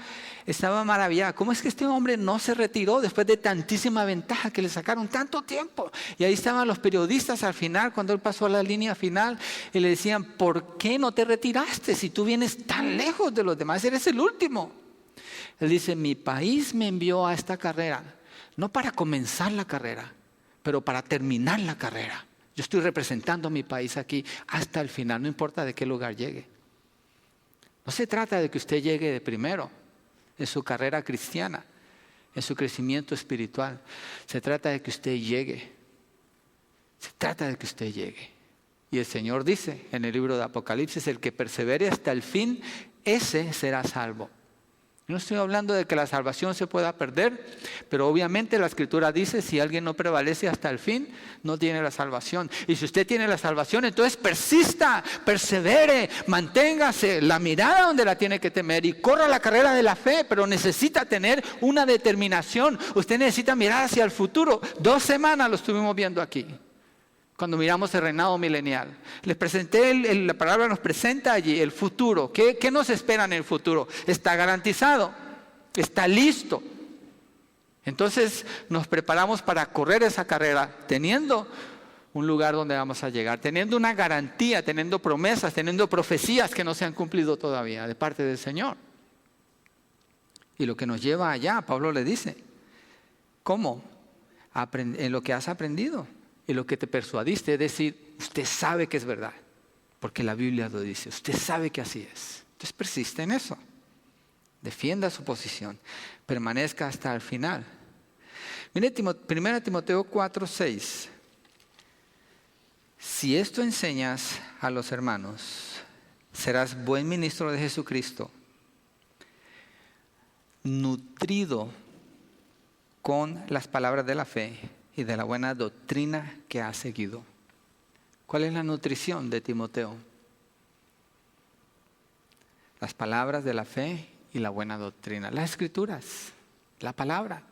maravillada. ¿Cómo es que este hombre no se retiró después de tantísima ventaja que le sacaron tanto tiempo? Y ahí estaban los periodistas al final, cuando él pasó a la línea final, y le decían, ¿por qué no te retiraste si tú vienes tan lejos de los demás? Eres el último. Él dice, mi país me envió a esta carrera, no para comenzar la carrera, pero para terminar la carrera. Yo estoy representando a mi país aquí hasta el final, no importa de qué lugar llegue. No se trata de que usted llegue de primero en su carrera cristiana, en su crecimiento espiritual. Se trata de que usted llegue. Se trata de que usted llegue. Y el Señor dice en el libro de Apocalipsis, el que persevere hasta el fin, ese será salvo. No estoy hablando de que la salvación se pueda perder, pero obviamente la Escritura dice, si alguien no prevalece hasta el fin, no tiene la salvación. Y si usted tiene la salvación, entonces persista, persevere, manténgase la mirada donde la tiene que tener y corra la carrera de la fe, pero necesita tener una determinación. Usted necesita mirar hacia el futuro. 2 semanas lo estuvimos viendo aquí, cuando miramos el reinado milenial. Les presenté, la palabra nos presenta allí el futuro. ¿Qué nos espera en el futuro? Está garantizado, está listo. Entonces nos preparamos para correr esa carrera, teniendo un lugar donde vamos a llegar, teniendo una garantía, teniendo promesas, teniendo profecías que no se han cumplido todavía de parte del Señor. Y lo que nos lleva allá, Pablo le dice, ¿cómo? En lo que has aprendido. Y lo que te persuadiste, es decir, usted sabe que es verdad, porque la Biblia lo dice, usted sabe que así es. Entonces persiste en eso, defienda su posición, permanezca hasta el final. Mire 1 Timoteo 4:6. Si esto enseñas a los hermanos, serás buen ministro de Jesucristo, nutrido con las palabras de la fe y de la buena doctrina que has seguido. ¿Cuál es la nutrición de Timoteo? Las palabras de la fe y la buena doctrina. Las Escrituras, la palabra.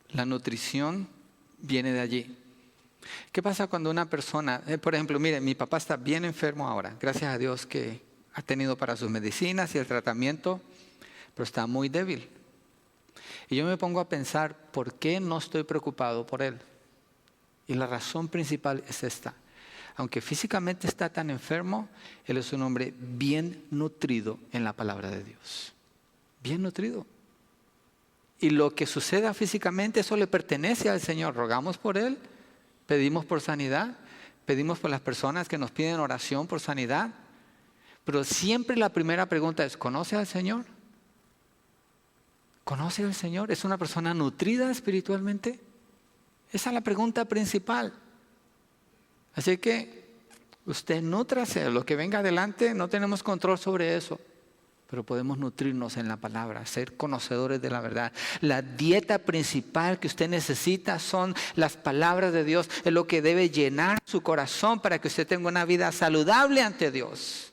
La nutrición viene de allí. ¿Qué pasa cuando una persona, por ejemplo, mire, mi papá está bien enfermo ahora, gracias a Dios que ha tenido para sus medicinas y el tratamiento, pero está muy débil. Y yo me pongo a pensar, ¿por qué no estoy preocupado por él? Y la razón principal es esta. Aunque físicamente está tan enfermo, él es un hombre bien nutrido en la palabra de Dios. Bien nutrido. Y lo que suceda físicamente, eso le pertenece al Señor. Rogamos por él, pedimos por sanidad, pedimos por las personas que nos piden oración por sanidad. Pero siempre la primera pregunta es, ¿conoce al Señor? ¿Conoce al Señor? ¿Es una persona nutrida espiritualmente? Esa es la pregunta principal. Así que usted nútrase, lo que venga adelante, no tenemos control sobre eso, pero podemos nutrirnos en la palabra, ser conocedores de la verdad. La dieta principal que usted necesita son las palabras de Dios, es lo que debe llenar su corazón para que usted tenga una vida saludable ante Dios.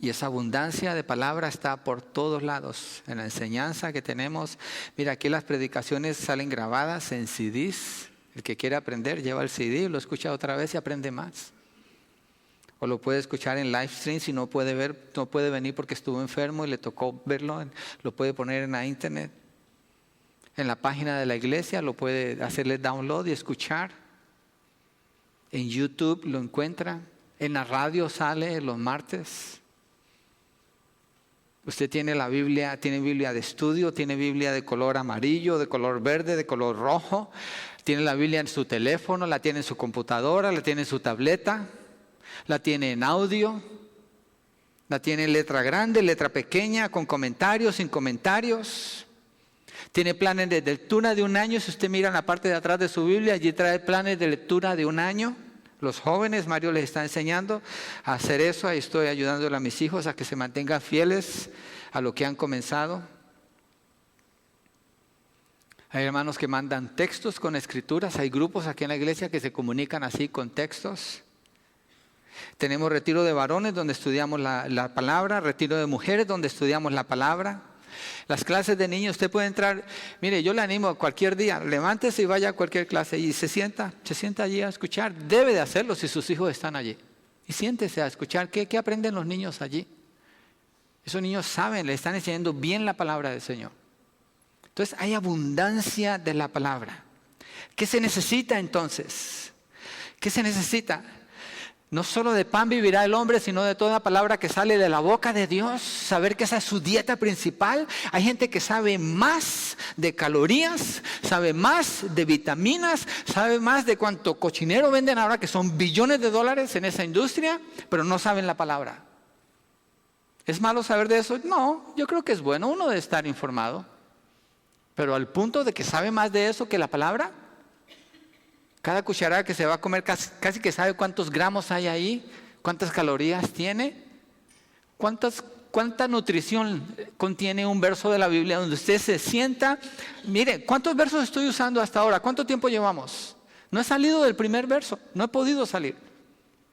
Y esa abundancia de palabra está por todos lados, en la enseñanza que tenemos. Mira, aquí las predicaciones salen grabadas en CDs. El que quiere aprender lleva el CD, lo escucha otra vez y aprende más. O lo puede escuchar en live stream, si no puede ver, no puede venir porque estuvo enfermo y le tocó verlo, lo puede poner en la internet. En la página de la iglesia lo puede hacerle download y escuchar. En YouTube lo encuentra. En la radio sale los martes. Usted tiene la Biblia, tiene Biblia de estudio, tiene Biblia de color amarillo, de color verde, de color rojo. Tiene la Biblia en su teléfono, la tiene en su computadora, la tiene en su tableta, la tiene en audio, la tiene en letra grande, letra pequeña, con comentarios, sin comentarios. Tiene planes de lectura de un año. Si usted mira en la parte de atrás de su Biblia, allí trae planes de lectura de un año. Los jóvenes, Mario les está enseñando a hacer eso. Ahí estoy ayudándole a mis hijos a que se mantengan fieles a lo que han comenzado. Hay hermanos que mandan textos con escrituras. Hay grupos aquí en la iglesia que se comunican así con textos. Tenemos retiro de varones donde estudiamos la palabra. Retiro de mujeres donde estudiamos la palabra. Las clases de niños, usted puede entrar. Mire, yo le animo cualquier día, levántese y vaya a cualquier clase y se sienta allí a escuchar. Debe de hacerlo si sus hijos están allí. Y siéntese a escuchar. ¿Qué aprenden los niños allí? Esos niños saben, le están enseñando bien la palabra del Señor. Entonces hay abundancia de la palabra. ¿Qué se necesita entonces? ¿Qué se necesita? No solo de pan vivirá el hombre, sino de toda palabra que sale de la boca de Dios. Saber que esa es su dieta principal. Hay gente que sabe más de calorías, sabe más de vitaminas, sabe más de cuánto cochinero venden ahora, que son billones de dólares en esa industria, pero no saben la palabra. ¿Es malo saber de eso? No, yo creo que es bueno. Uno debe estar informado. Pero al punto de que sabe más de eso que la palabra. Cada cucharada que se va a comer casi que sabe cuántos gramos hay ahí, cuántas calorías tiene, cuánta nutrición contiene un verso de la Biblia donde usted se sienta. Mire, ¿cuántos versos estoy usando hasta ahora? ¿Cuánto tiempo llevamos? No he salido del primer verso, no he podido salir.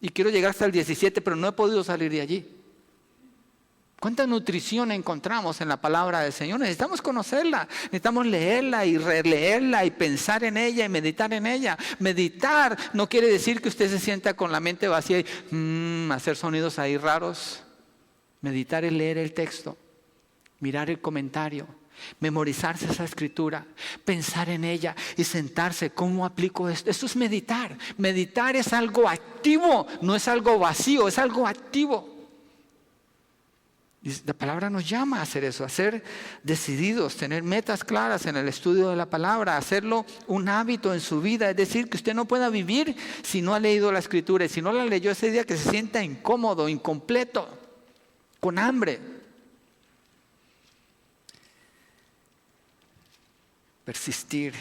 Y quiero llegar hasta el 17, pero no he podido salir de allí. ¿Cuánta nutrición encontramos en la palabra del Señor? Necesitamos conocerla, necesitamos leerla y releerla y pensar en ella y meditar en ella. Meditar no quiere decir que usted se sienta con la mente vacía y hacer sonidos ahí raros. Meditar es leer el texto, mirar el comentario, memorizarse esa escritura, pensar en ella y sentarse. ¿Cómo aplico esto? Esto es meditar. Meditar es algo activo, no es algo vacío, es algo activo. Y la palabra nos llama a hacer eso, a ser decididos, tener metas claras en el estudio de la palabra, hacerlo un hábito en su vida. Es decir, que usted no pueda vivir si no ha leído la escritura. Y si no la leyó ese día, que se sienta incómodo, incompleto, con hambre. Persistir,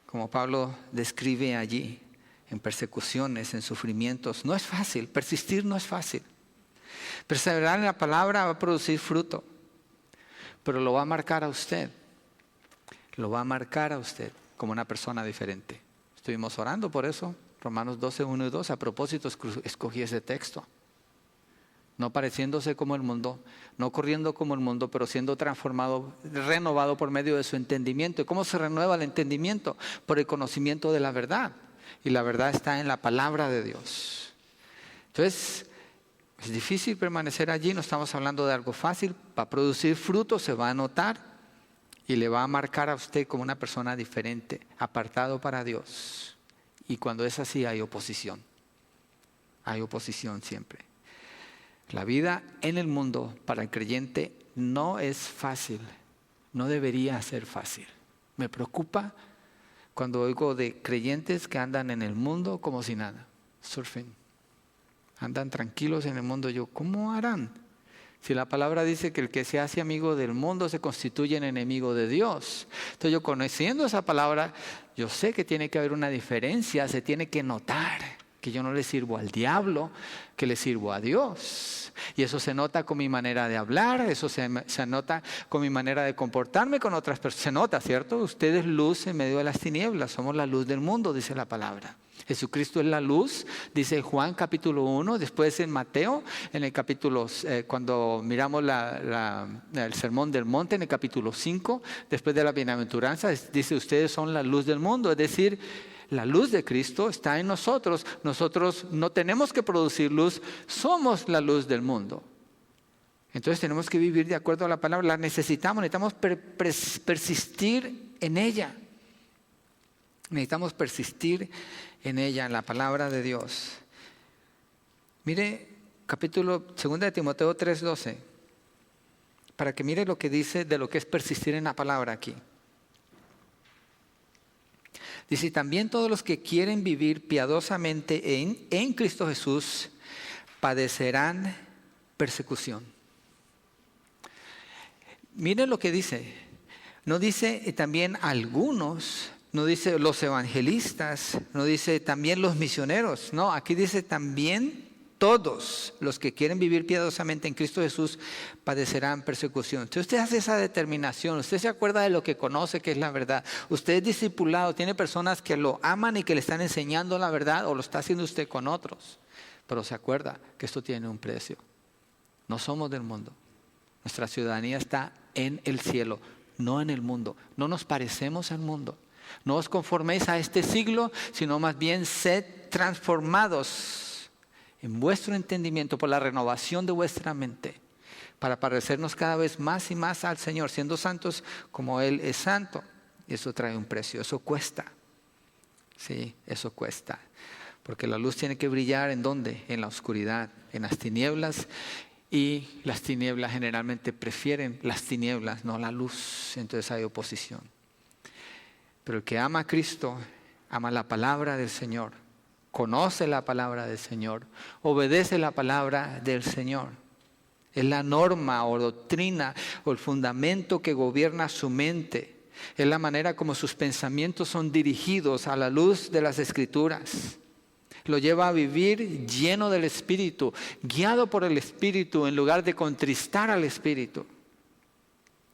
como Pablo describe allí, en persecuciones, en sufrimientos, no es fácil. Persistir no es fácil. Perseverar en la palabra va a producir fruto, pero lo va a marcar a usted. Lo va a marcar a usted como una persona diferente. Estuvimos orando por eso, Romanos 12, 1 y 2. A propósito escogí ese texto. No pareciéndose como el mundo, no corriendo como el mundo, pero siendo transformado, renovado por medio de su entendimiento. ¿Y cómo se renueva el entendimiento? Por el conocimiento de la verdad. Y la verdad está en la palabra de Dios. Entonces, es difícil permanecer allí, no estamos hablando de algo fácil. Va a producir fruto, se va a notar y le va a marcar a usted como una persona diferente, apartado para Dios. Y cuando es así hay oposición siempre. La vida en el mundo para el creyente no es fácil, no debería ser fácil. Me preocupa cuando oigo de creyentes que andan en el mundo como si nada, surfing. Andan tranquilos en el mundo. Yo, ¿cómo harán? Si la palabra dice que el que se hace amigo del mundo se constituye en enemigo de Dios. Entonces yo, conociendo esa palabra, yo sé que tiene que haber una diferencia, se tiene que notar que yo no le sirvo al diablo, que le sirvo a Dios. Y eso se nota con mi manera de hablar, eso se nota con mi manera de comportarme con otras personas. Se nota, ¿cierto? Usted es luz en medio de las tinieblas, somos la luz del mundo, dice la palabra. Jesucristo es la luz, dice Juan capítulo 1, después en Mateo, en el capítulo, cuando miramos el sermón del monte, en el capítulo 5, después de la bienaventuranza, dice ustedes son la luz del mundo, es decir, la luz de Cristo está en nosotros. Nosotros no tenemos que producir luz, somos la luz del mundo. Entonces tenemos que vivir de acuerdo a la palabra, la necesitamos persistir en ella. Necesitamos persistir en ella, en la palabra de Dios. Mire, capítulo 2 de Timoteo 3:12. para que mire lo que dice de lo que es persistir en la palabra aquí. Dice, también todos los que quieren vivir piadosamente en Cristo Jesús padecerán persecución. Miren lo que dice. No dice también algunos, no dice los evangelistas, no dice también los misioneros. No, aquí dice también todos los que quieren vivir piadosamente en Cristo Jesús padecerán persecución. Si usted hace esa determinación, usted se acuerda de lo que conoce que es la verdad, usted es discipulado, tiene personas que lo aman y que le están enseñando la verdad, o lo está haciendo usted con otros, pero se acuerda que esto tiene un precio. No somos del mundo, nuestra ciudadanía está en el cielo, no en el mundo. No nos parecemos al mundo, no os conforméis a este siglo, sino más bien sed transformados en vuestro entendimiento por la renovación de vuestra mente, para parecernos cada vez más y más al Señor, siendo santos como Él es santo. Y eso trae un precio, eso cuesta. Sí, eso cuesta. Porque la luz tiene que brillar ¿en dónde? En la oscuridad, en las tinieblas. Y las tinieblas generalmente prefieren las tinieblas, no la luz. Entonces hay oposición. Pero el que ama a Cristo, ama la palabra del Señor. Conoce la palabra del Señor, obedece la palabra del Señor. Es la norma o doctrina o el fundamento que gobierna su mente. Es la manera como sus pensamientos son dirigidos a la luz de las Escrituras. Lo lleva a vivir lleno del Espíritu, guiado por el Espíritu en lugar de contristar al Espíritu.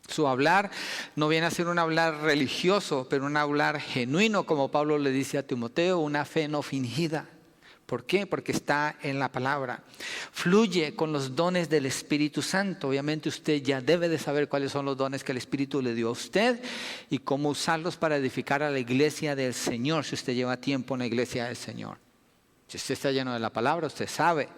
Su hablar no viene a ser un hablar religioso, pero un hablar genuino, como Pablo le dice a Timoteo, una fe no fingida. ¿Por qué? Porque está en la palabra. Fluye con los dones del Espíritu Santo. Obviamente usted ya debe de saber cuáles son los dones que el Espíritu le dio a usted y cómo usarlos para edificar a la iglesia del Señor, si usted lleva tiempo en la iglesia del Señor. Si usted está lleno de la palabra, usted sabe.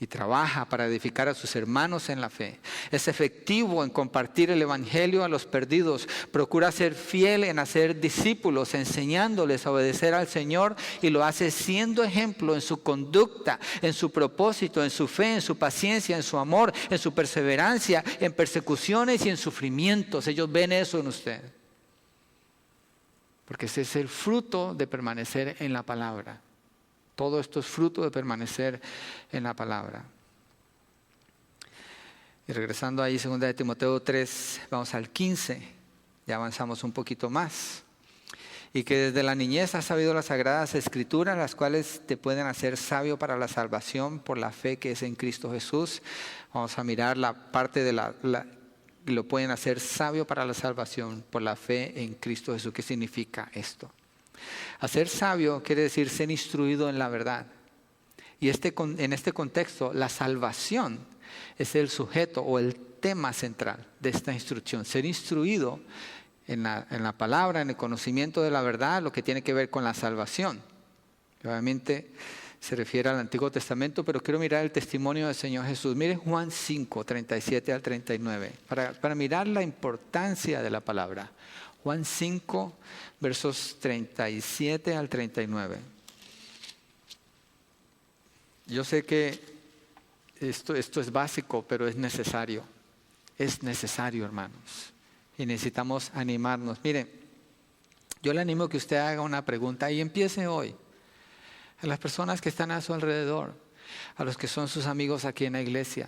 Y trabaja para edificar a sus hermanos en la fe. Es efectivo en compartir el evangelio a los perdidos. Procura ser fiel en hacer discípulos, enseñándoles a obedecer al Señor, y lo hace siendo ejemplo en su conducta, en su propósito, en su fe, en su paciencia, en su amor, en su perseverancia, en persecuciones y en sufrimientos. Ellos ven eso en usted. Porque ese es el fruto de permanecer en la palabra. Todo esto es fruto de permanecer en la palabra. Y regresando ahí, 2 de Timoteo 3, vamos al 15. Ya avanzamos un poquito más. Y que desde la niñez has sabido las sagradas escrituras, las cuales te pueden hacer sabio para la salvación por la fe que es en Cristo Jesús. Vamos a mirar la parte de lo pueden hacer sabio para la salvación por la fe en Cristo Jesús. ¿Qué significa esto? Hacer sabio quiere decir ser instruido en la verdad. Y en este contexto, la salvación es el sujeto o el tema central de esta instrucción. Ser instruido en la palabra, en el conocimiento de la verdad, lo que tiene que ver con la salvación. Obviamente se refiere al Antiguo Testamento, pero quiero mirar el testimonio del Señor Jesús. Miren Juan 5, 37 al 39, para mirar la importancia de la palabra. Juan 5, versos 37 al 39. Yo sé que esto es básico, pero es necesario. Es necesario, hermanos. Y necesitamos animarnos. Miren, yo le animo a que usted haga una pregunta y empiece hoy. A las personas que están a su alrededor, a los que son sus amigos aquí en la iglesia.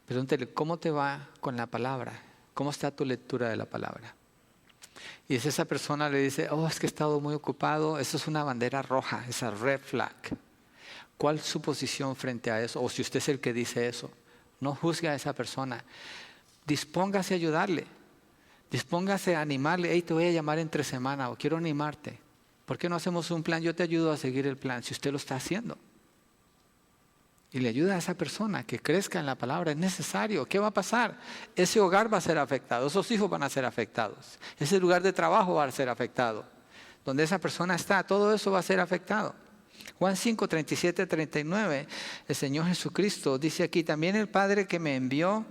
Pregúntele, ¿cómo te va con la palabra? ¿Cómo está tu lectura de la palabra? Y si esa persona le dice, es que he estado muy ocupado, eso es una bandera roja, esa red flag. ¿Cuál es su posición frente a eso? O si usted es el que dice eso, no juzgue a esa persona. Dispóngase a ayudarle, dispóngase a animarle. Hey, te voy a llamar entre semana o quiero animarte. ¿Por qué no hacemos un plan? Yo te ayudo a seguir el plan si usted lo está haciendo. Y le ayuda a esa persona que crezca en la palabra. Es necesario. ¿Qué va a pasar? Ese hogar va a ser afectado. Esos hijos van a ser afectados. Ese lugar de trabajo va a ser afectado. Donde esa persona está, todo eso va a ser afectado. Juan 5, 37, 39. El Señor Jesucristo dice aquí, también el Padre que me envió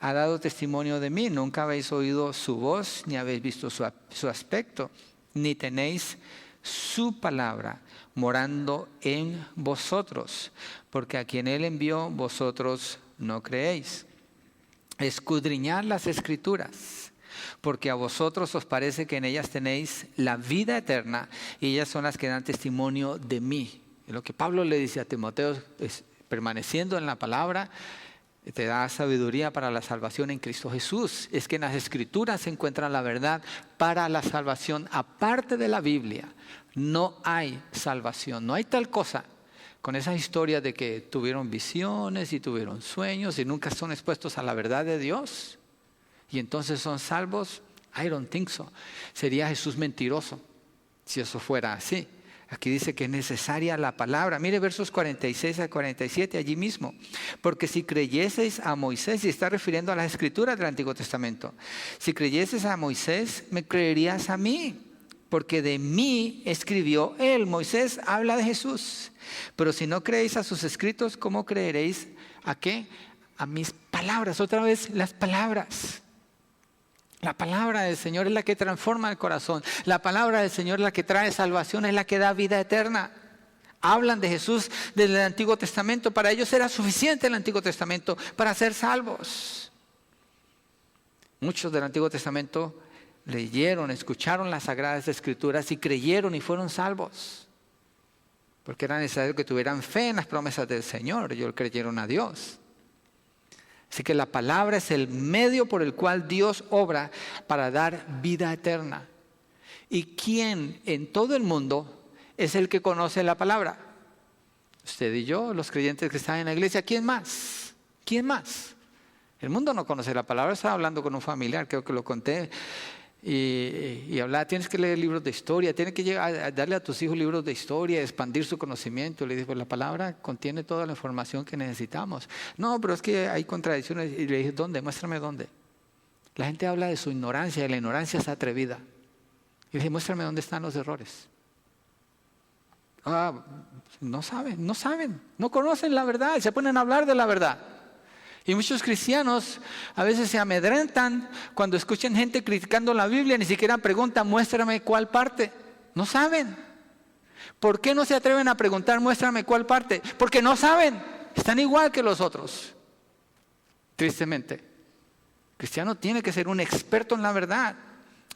ha dado testimonio de mí. Nunca habéis oído su voz, ni habéis visto su aspecto, ni tenéis su palabra morando en vosotros, porque a quien Él envió vosotros no creéis. escudriñad las Escrituras, porque a vosotros os parece que en ellas tenéis la vida eterna y ellas son las que dan testimonio de mí. Y lo que Pablo le dice a Timoteo es, permaneciendo en la palabra, te da sabiduría para la salvación en Cristo Jesús. Es que en las Escrituras se encuentra la verdad para la salvación. Aparte de la Biblia, no hay salvación, no hay tal cosa. Con esas historias de que tuvieron visiones y tuvieron sueños y nunca son expuestos a la verdad de Dios y entonces son salvos, I don't think so. Sería Jesús mentiroso si eso fuera así. Aquí dice que es necesaria la palabra. Mire versos 46 a 47 allí mismo. Porque si creyeseis a Moisés, y está refiriendo a las Escrituras del Antiguo Testamento, si creyeseis a Moisés, me creerías a mí, porque de mí escribió él. Moisés habla de Jesús. Pero si no creéis a sus escritos, ¿cómo creeréis a qué? A mis palabras. Otra vez, las palabras. La palabra del Señor es la que transforma el corazón. La palabra del Señor es la que trae salvación, es la que da vida eterna. Hablan de Jesús desde el Antiguo Testamento. Para ellos era suficiente el Antiguo Testamento para ser salvos. Muchos del Antiguo Testamento leyeron, escucharon las Sagradas Escrituras y creyeron y fueron salvos. Porque era necesario que tuvieran fe en las promesas del Señor. Ellos creyeron a Dios. Así que la palabra es el medio por el cual Dios obra para dar vida eterna. ¿Y quién en todo el mundo es el que conoce la palabra? Usted y yo, los creyentes que están en la iglesia. ¿Quién más? ¿Quién más? El mundo no conoce la palabra. Estaba hablando con un familiar, creo que lo conté. Y hablaba, tienes que leer libros de historia, tienes que llegar a darle a tus hijos libros de historia, expandir su conocimiento. Le dije, pues la palabra contiene toda la información que necesitamos. No, pero es que hay contradicciones. Y le dije, ¿dónde? Muéstrame dónde. La gente habla de su ignorancia y la ignorancia es atrevida. Y le dije, muéstrame dónde están los errores. No saben, no conocen la verdad, se ponen a hablar de la verdad. Y muchos cristianos a veces se amedrentan cuando escuchan gente criticando la Biblia, ni siquiera preguntan, muéstrame cuál parte. No saben. ¿Por qué no se atreven a preguntar, muéstrame cuál parte? Porque no saben, están igual que los otros. Tristemente. El cristiano tiene que ser un experto en la verdad.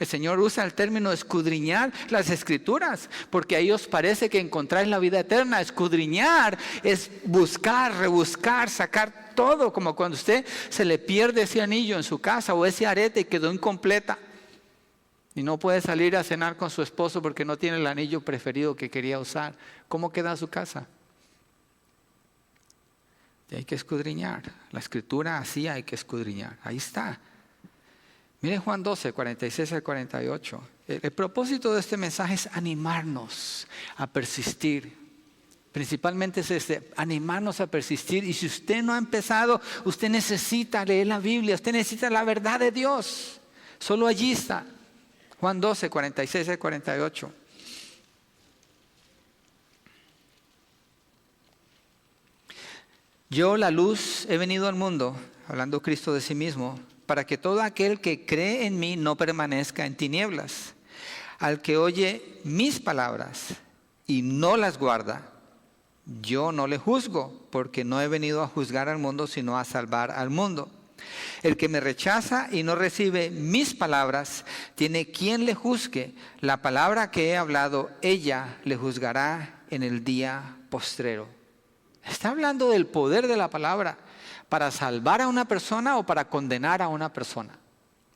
El Señor usa el término escudriñar las Escrituras, porque ahí os parece que encontráis la vida eterna. Escudriñar es buscar, rebuscar, sacar todo, como cuando usted se le pierde ese anillo en su casa o ese arete y quedó incompleta. Y no puede salir a cenar con su esposo porque no tiene el anillo preferido que quería usar. ¿Cómo queda su casa? Y hay que escudriñar. La Escritura así hay que escudriñar. Ahí está. Miren Juan 12, 46 al 48. El propósito de este mensaje es animarnos a persistir. Principalmente es animarnos a persistir. Y si usted no ha empezado, usted necesita leer la Biblia, usted necesita la verdad de Dios. Solo allí está. Juan 12, 46 al 48. Yo, la luz, he venido al mundo, hablando Cristo de sí mismo, para que todo aquel que cree en mí no permanezca en tinieblas. Al que oye mis palabras y no las guarda, yo no le juzgo, porque no he venido a juzgar al mundo, sino a salvar al mundo. El que me rechaza y no recibe mis palabras, tiene quien le juzgue. La palabra que he hablado, ella le juzgará en el día postrero. Está hablando del poder de la palabra para salvar a una persona o para condenar a una persona.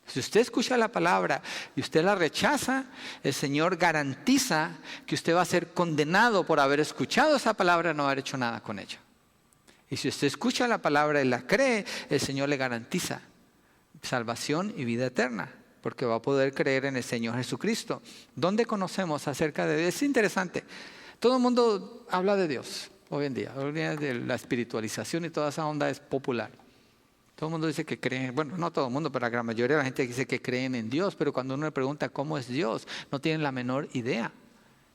Si usted escucha la palabra y usted la rechaza, el Señor garantiza que usted va a ser condenado por haber escuchado esa palabra y no haber hecho nada con ella. Y si usted escucha la palabra y la cree, el Señor le garantiza salvación y vida eterna, porque va a poder creer en el Señor Jesucristo. ¿Dónde conocemos acerca de Dios? Es interesante. Todo el mundo habla de Dios hoy en día. Hoy en día de la espiritualización y toda esa onda es popular. Todo el mundo dice que creen, bueno, no todo el mundo, pero la gran mayoría de la gente dice que creen en Dios, pero cuando uno le pregunta cómo es Dios, no tienen la menor idea.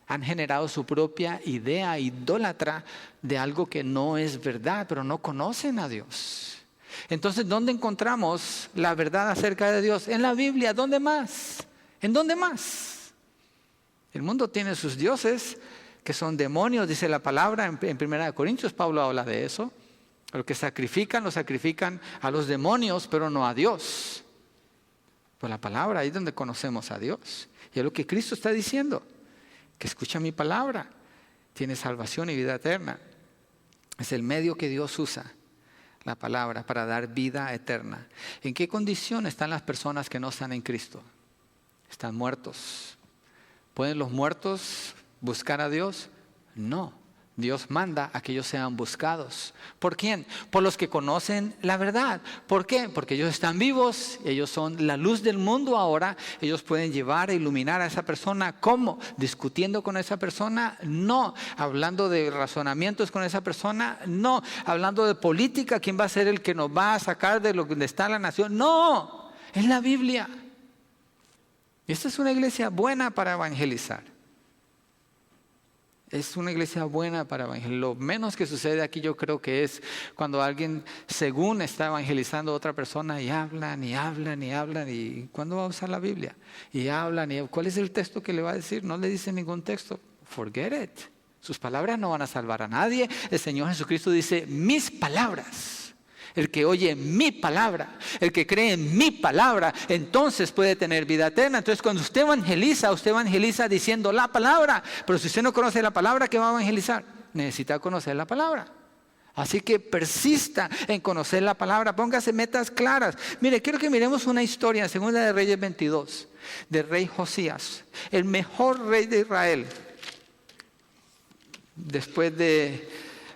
Han generado su propia idea idólatra de algo que no es verdad, pero no conocen a Dios. Entonces, ¿dónde encontramos la verdad acerca de Dios? En la Biblia. ¿Dónde más? ¿En dónde más? El mundo tiene sus dioses, que son demonios, dice la palabra. En 1 Corintios Pablo habla de eso. Los que sacrifican, lo sacrifican a los demonios, pero no a Dios. Pues la palabra, ahí es donde conocemos a Dios. Y es lo que Cristo está diciendo, que escucha mi palabra, tiene salvación y vida eterna. Es el medio que Dios usa, la palabra, para dar vida eterna. ¿En qué condición están las personas que no están en Cristo? Están muertos. ¿Pueden los muertos buscar a Dios? No. Dios manda a que ellos sean buscados. ¿Por quién? Por los que conocen la verdad. ¿Por qué? Porque ellos están vivos, ellos son la luz del mundo ahora. Ellos pueden llevar e iluminar a esa persona. ¿Cómo? ¿Discutiendo con esa persona? No. ¿Hablando de razonamientos con esa persona? No. ¿Hablando de política? ¿Quién va a ser el que nos va a sacar de donde está la nación? No. Es la Biblia. Esta es una iglesia buena para evangelizar. Es una iglesia buena para evangelizar. Lo menos que sucede aquí yo creo que es cuando alguien según está evangelizando a otra persona y hablan y hablan y hablan. ¿Y cuándo va a usar la Biblia? Y hablan. ¿Cuál es el texto que le va a decir? No le dice ningún texto. Forget it. Sus palabras no van a salvar a nadie. El Señor Jesucristo dice, mis palabras. El que oye mi palabra, el que cree en mi palabra, entonces puede tener vida eterna. Entonces cuando usted evangeliza diciendo la palabra. Pero si usted no conoce la palabra, ¿qué va a evangelizar? Necesita conocer la palabra. Así que persista en conocer la palabra, póngase metas claras. Mire, quiero que miremos una historia en Segunda de Reyes 22, del rey Josías, el mejor rey de Israel. Después de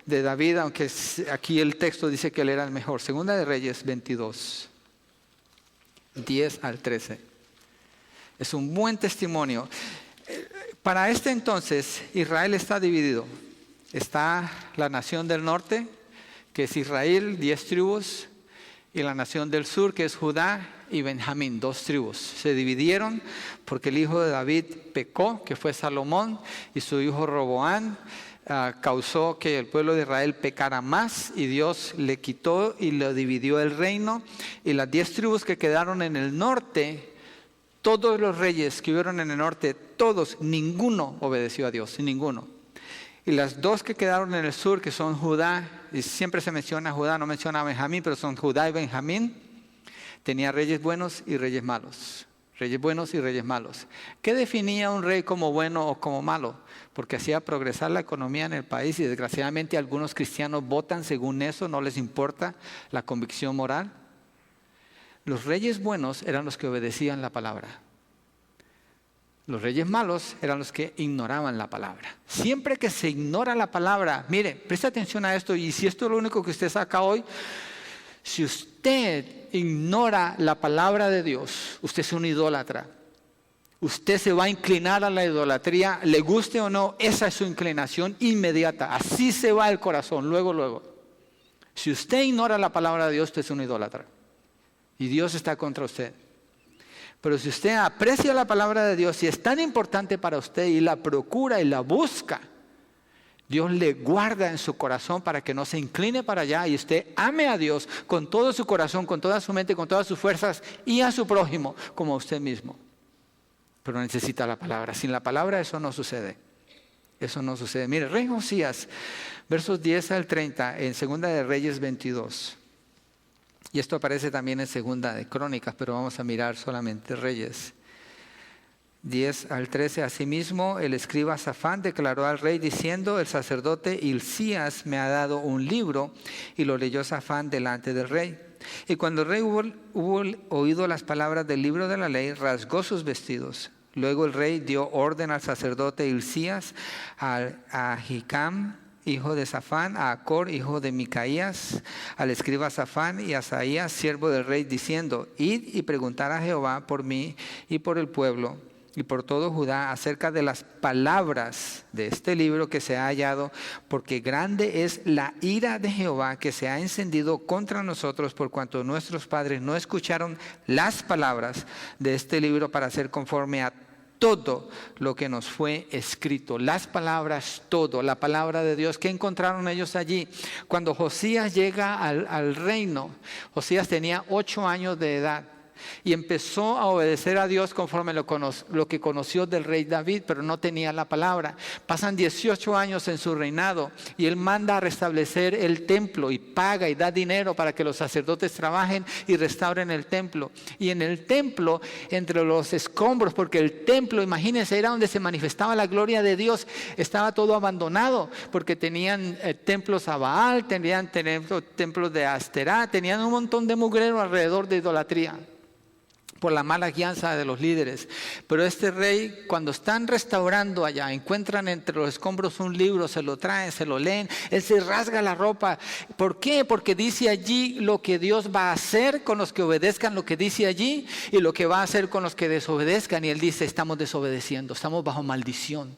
David, aunque aquí el texto dice que él era el mejor. Segunda de Reyes 22, 10 al 13. Es un buen testimonio. Para este entonces, Israel está dividido. Está la nación del norte, que es Israel, 10 tribus, y la nación del sur, que es Judá y Benjamín, 2 tribus. Se dividieron porque el hijo de David pecó, que fue Salomón, y su hijo Roboán causó que el pueblo de Israel pecara más, y Dios le quitó y le dividió el reino. Y las 10 tribus que quedaron en el norte, todos los reyes que hubieron en el norte, todos, ninguno obedeció a Dios, ninguno. Y las 2 que quedaron en el sur, que son Judá, y siempre se menciona Judá, no menciona a Benjamín, pero son Judá y Benjamín, tenía reyes buenos y reyes malos. Reyes buenos y reyes malos. ¿Qué definía un rey como bueno o como malo? Porque hacía progresar la economía en el país, y desgraciadamente algunos cristianos votan según eso, no les importa la convicción moral. Los reyes buenos eran los que obedecían la palabra. Los reyes malos eran los que ignoraban la palabra. Siempre que se ignora la palabra, mire, preste atención a esto, y si esto es lo único que usted saca hoy, si usted ignora la palabra de Dios, usted es un idólatra. Usted se va a inclinar a la idolatría, le guste o no, esa es su inclinación inmediata. Así se va el corazón, luego. Si usted ignora la palabra de Dios, usted es un idólatra. Y Dios está contra usted. Pero si usted aprecia la palabra de Dios y es tan importante para usted y la procura y la busca, Dios le guarda en su corazón para que no se incline para allá, y usted ame a Dios con todo su corazón, con toda su mente, con todas sus fuerzas, y a su prójimo como a usted mismo. Pero necesita la palabra. Sin la palabra eso no sucede. Eso no sucede. Mire, rey Josías, versos 10 al 30, en Segunda de Reyes 22. Y esto aparece también en Segunda de Crónicas, pero vamos a mirar solamente Reyes. 10 al 13, asimismo el escriba Safán declaró al rey diciendo, el sacerdote Hilcías me ha dado un libro, y lo leyó Safán delante del rey. Y cuando el rey hubo oído las palabras del libro de la ley, rasgó sus vestidos. Luego el rey dio orden al sacerdote Hilcías, a Ahicam, hijo de Safán, a Acor, hijo de Micaías, al escriba Safán y a Asaías, siervo del rey, diciendo, id y preguntad a Jehová por mí y por el pueblo y por todo Judá acerca de las palabras de este libro que se ha hallado, porque grande es la ira de Jehová que se ha encendido contra nosotros, por cuanto nuestros padres no escucharon las palabras de este libro para hacer conforme a todo lo que nos fue escrito. Las palabras, todo, la palabra de Dios. ¿Qué encontraron ellos allí? Cuando Josías llega al reino, Josías tenía 8 años de edad. y empezó a obedecer a Dios conforme lo que conoció del rey David, pero no tenía la palabra. Pasan 18 años en su reinado y él manda a restablecer el templo y paga y da dinero para que los sacerdotes trabajen y restauren el templo. Y en el templo, entre los escombros, porque el templo, imagínense, era donde se manifestaba la gloria de Dios, estaba todo abandonado, porque tenían templos a Baal, tenían templos de Asterá, tenían un montón de mugrero alrededor de idolatría por la mala guianza de los líderes. Pero este rey, cuando están restaurando allá, encuentran entre los escombros un libro, se lo traen, se lo leen, él se rasga la ropa. ¿Por qué? Porque dice allí lo que Dios va a hacer con los que obedezcan lo que dice allí y lo que va a hacer con los que desobedezcan. Y él dice, estamos desobedeciendo, estamos bajo maldición.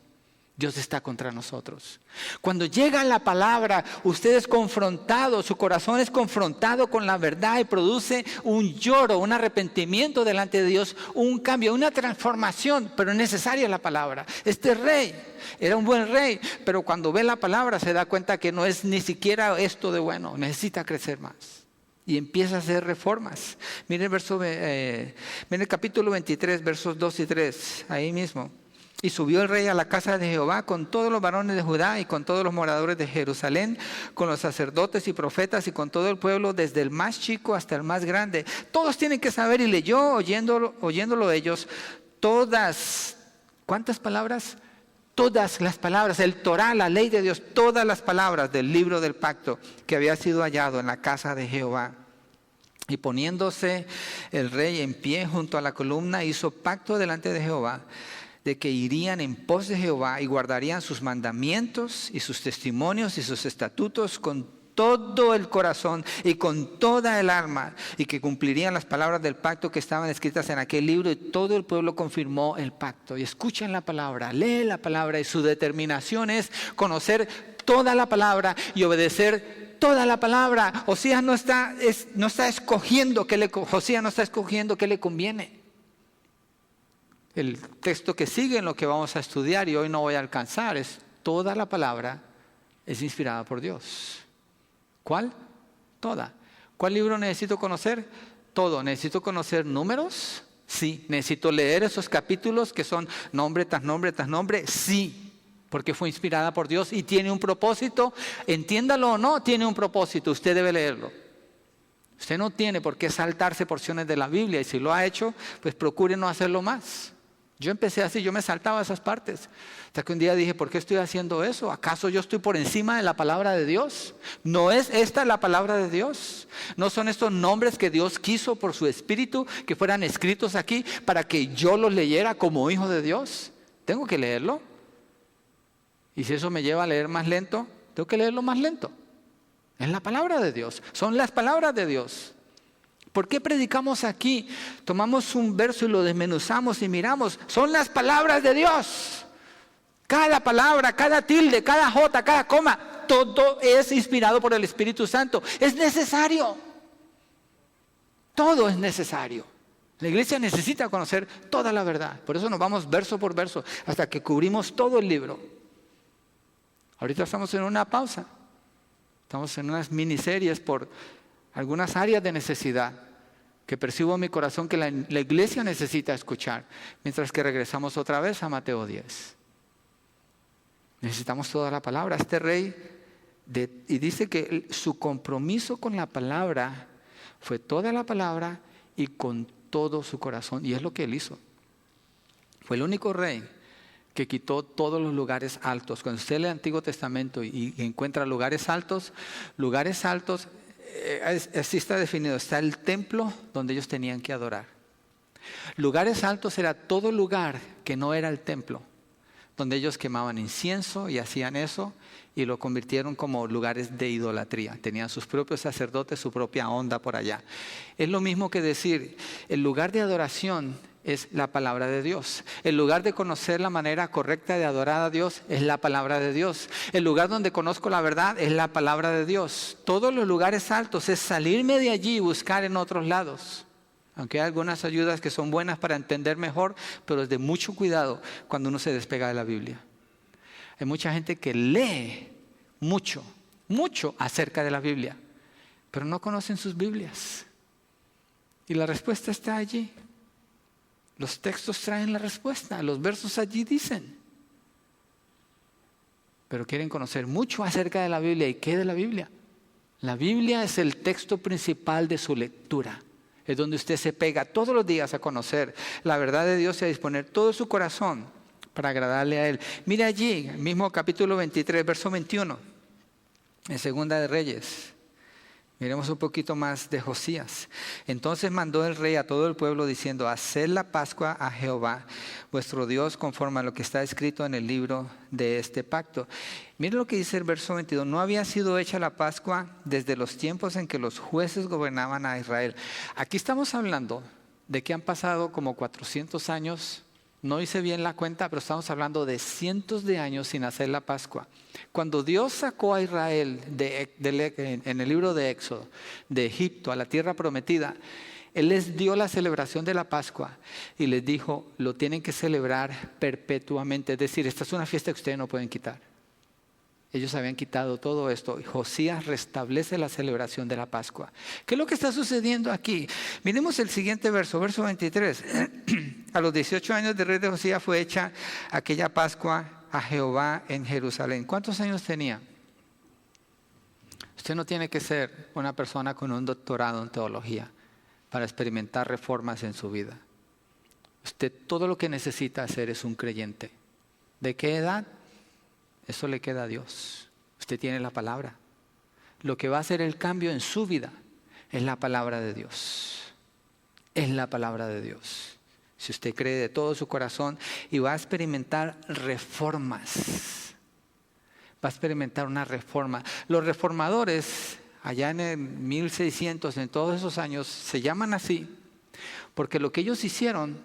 Dios está contra nosotros. Cuando llega la palabra, usted es confrontado, su corazón es confrontado con la verdad y produce un lloro, un arrepentimiento delante de Dios, un cambio, una transformación, pero es necesaria la palabra. Este rey era un buen rey, pero cuando ve la palabra se da cuenta que no es ni siquiera esto de bueno, necesita crecer más. Y empieza a hacer reformas. Miren el capítulo 23, versos 2 y 3, ahí mismo. Y subió el rey a la casa de Jehová con todos los varones de Judá y con todos los moradores de Jerusalén, con los sacerdotes y profetas y con todo el pueblo, desde el más chico hasta el más grande. Todos tienen que saber, y leyó, oyéndolo ellos, todas, ¿cuántas palabras? Todas las palabras, el Torá, la ley de Dios, todas las palabras del libro del pacto que había sido hallado en la casa de Jehová. Y poniéndose el rey en pie junto a la columna, hizo pacto delante de Jehová, de que irían en pos de Jehová y guardarían sus mandamientos y sus testimonios y sus estatutos con todo el corazón y con toda el alma, y que cumplirían las palabras del pacto que estaban escritas en aquel libro. Y todo el pueblo confirmó el pacto. Y escuchan la palabra, leen la palabra, y su determinación es conocer toda la palabra y obedecer toda la palabra. Josías no está escogiendo qué le conviene. El texto que sigue en lo que vamos a estudiar y hoy no voy a alcanzar es: toda la palabra es inspirada por Dios. ¿Cuál? Toda. ¿Cuál libro necesito conocer? Todo. ¿Necesito conocer números? Sí. ¿Necesito leer esos capítulos que son nombre tras nombre tras nombre? Sí. Porque fue inspirada por Dios y tiene un propósito. Entiéndalo o no, tiene un propósito. Usted debe leerlo. Usted no tiene por qué saltarse porciones de la Biblia, y si lo ha hecho, pues procure no hacerlo más. Yo empecé así, yo me saltaba esas partes. Hasta que un día dije, ¿por qué estoy haciendo eso? ¿Acaso yo estoy por encima de la palabra de Dios? ¿No es esta la palabra de Dios? ¿No son estos nombres que Dios quiso por su Espíritu que fueran escritos aquí para que yo los leyera como hijo de Dios? Tengo que leerlo. Y si eso me lleva a leer más lento, tengo que leerlo más lento. Es la palabra de Dios, son las palabras de Dios. ¿Por qué predicamos aquí? Tomamos un verso y lo desmenuzamos y miramos. Son las palabras de Dios. Cada palabra, cada tilde, cada jota, cada coma, todo es inspirado por el Espíritu Santo. Es necesario. Todo es necesario. La iglesia necesita conocer toda la verdad. Por eso nos vamos verso por verso hasta que cubrimos todo el libro. Ahorita estamos en una pausa. Estamos en unas miniseries por algunas áreas de necesidad que percibo en mi corazón que la iglesia necesita escuchar, mientras que regresamos otra vez a Mateo 10. Necesitamos toda la palabra. Este rey, y dice que su compromiso con la palabra fue toda la palabra y con todo su corazón, y es lo que él hizo. Fue el único rey que quitó todos los lugares altos. Cuando usted lee el Antiguo Testamento y encuentra lugares altos, así está definido. Está el templo donde ellos tenían que adorar. Lugares altos era todo lugar que no era el templo, donde ellos quemaban incienso y hacían eso, y lo convirtieron como lugares de idolatría. Tenían sus propios sacerdotes, su propia onda por allá. Es lo mismo que decir, el lugar de adoración es la palabra de Dios. El lugar de conocer la manera correcta de adorar a Dios es la palabra de Dios. El lugar donde conozco la verdad es la palabra de Dios. Todos los lugares altos es salirme de allí y buscar en otros lados. Aunque hay algunas ayudas que son buenas para entender mejor, pero es de mucho cuidado cuando uno se despega de la Biblia. Hay mucha gente que lee mucho acerca de la Biblia, pero no conocen sus Biblias. Y la respuesta está allí. Los textos traen la respuesta, los versos allí dicen. Pero quieren conocer mucho acerca de la Biblia. ¿Y qué de la Biblia? La Biblia es el texto principal de su lectura. Es donde usted se pega todos los días a conocer la verdad de Dios y a disponer todo su corazón para agradarle a Él. Mire allí, mismo capítulo 23, verso 21, en Segunda de Reyes. Miremos un poquito más de Josías. Entonces mandó el rey a todo el pueblo diciendo: haced la Pascua a Jehová, vuestro Dios, conforme a lo que está escrito en el libro de este pacto. Miren lo que dice el verso 22. No había sido hecha la Pascua desde los tiempos en que los jueces gobernaban a Israel. Aquí estamos hablando de que han pasado como 400 años. No hice bien la cuenta, pero estamos hablando de cientos de años sin hacer la Pascua. Cuando Dios sacó a Israel en el libro de Éxodo, de Egipto a la tierra prometida, Él les dio la celebración de la Pascua y les dijo: lo tienen que celebrar perpetuamente. Es decir, esta es una fiesta que ustedes no pueden quitar. Ellos habían quitado todo esto y Josías restablece la celebración de la Pascua. ¿Qué es lo que está sucediendo aquí? Miremos el siguiente verso, verso 23. A los 18 años de rey de Josías fue hecha aquella Pascua a Jehová en Jerusalén. ¿Cuántos años tenía? Usted no tiene que ser una persona con un doctorado en teología para experimentar reformas en su vida. Usted todo lo que necesita hacer es un creyente. ¿De qué edad? Eso le queda a Dios. Usted tiene la palabra. Lo que va a hacer el cambio en su vida es la palabra de Dios. Es la palabra de Dios. Si usted cree de todo su corazón y va a experimentar reformas. Va a experimentar una reforma. Los reformadores, allá en el 1600, en todos esos años, se llaman así porque lo que ellos hicieron,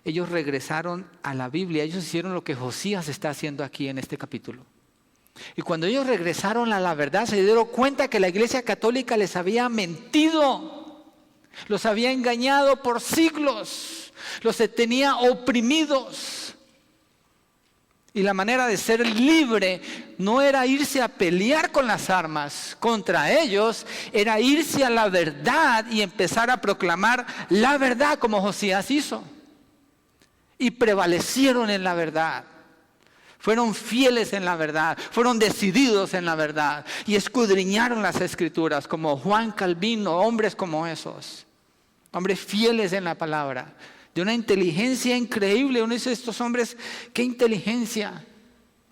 ellos regresaron a la Biblia. Ellos hicieron lo que Josías está haciendo aquí en este capítulo. Y cuando ellos regresaron a la verdad, se dieron cuenta que la Iglesia Católica les había mentido. Los había engañado por siglos. Los tenía oprimidos. Y la manera de ser libre no era irse a pelear con las armas contra ellos, era irse a la verdad y empezar a proclamar la verdad como Josías hizo. Y prevalecieron en la verdad. Fueron fieles en la verdad, fueron decididos en la verdad y escudriñaron las Escrituras como Juan Calvino, hombres como esos. Hombres fieles en la palabra. De una inteligencia increíble. Uno dice: estos hombres, qué inteligencia.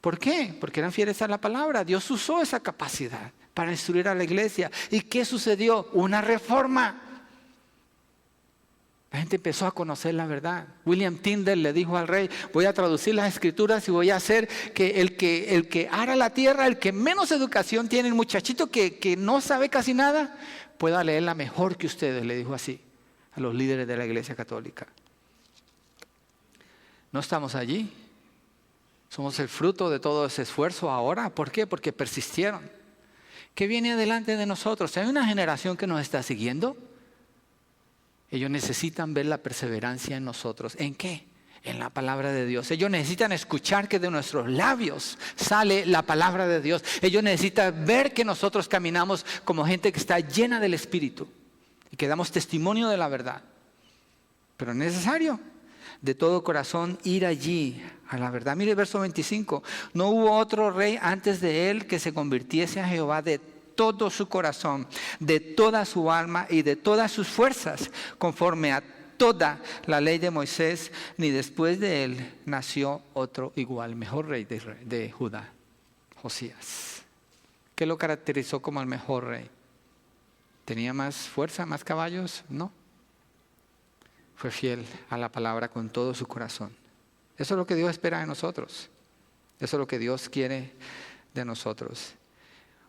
¿Por qué? Porque eran fieles a la palabra. Dios usó esa capacidad para instruir a la iglesia. ¿Y qué sucedió? Una reforma. La gente empezó a conocer la verdad. William Tyndale le dijo al rey: voy a traducir las Escrituras y voy a hacer que el que ara la tierra, el que menos educación tiene, el muchachito que no sabe casi nada, pueda leerla mejor que ustedes. Le dijo así a los líderes de la Iglesia Católica. No estamos allí. Somos el fruto de todo ese esfuerzo ahora. ¿Por qué? Porque persistieron. ¿Qué viene adelante de nosotros? ¿Hay una generación que nos está siguiendo? Ellos necesitan ver la perseverancia en nosotros. ¿En qué? En la palabra de Dios. Ellos necesitan escuchar que de nuestros labios sale la palabra de Dios. Ellos necesitan ver que nosotros caminamos como gente que está llena del Espíritu y que damos testimonio de la verdad. Pero es necesario de todo corazón ir allí a la verdad. Mire el verso 25. No hubo otro rey antes de él que se convirtiese a Jehová de todo su corazón, de toda su alma y de todas sus fuerzas, conforme a toda la ley de Moisés, ni después de él nació otro igual. Mejor rey de Judá, Josías. ¿Qué lo caracterizó como el mejor rey? ¿Tenía más fuerza, más caballos? No. Fue fiel a la palabra con todo su corazón. Eso es lo que Dios espera de nosotros. Eso es lo que Dios quiere de nosotros.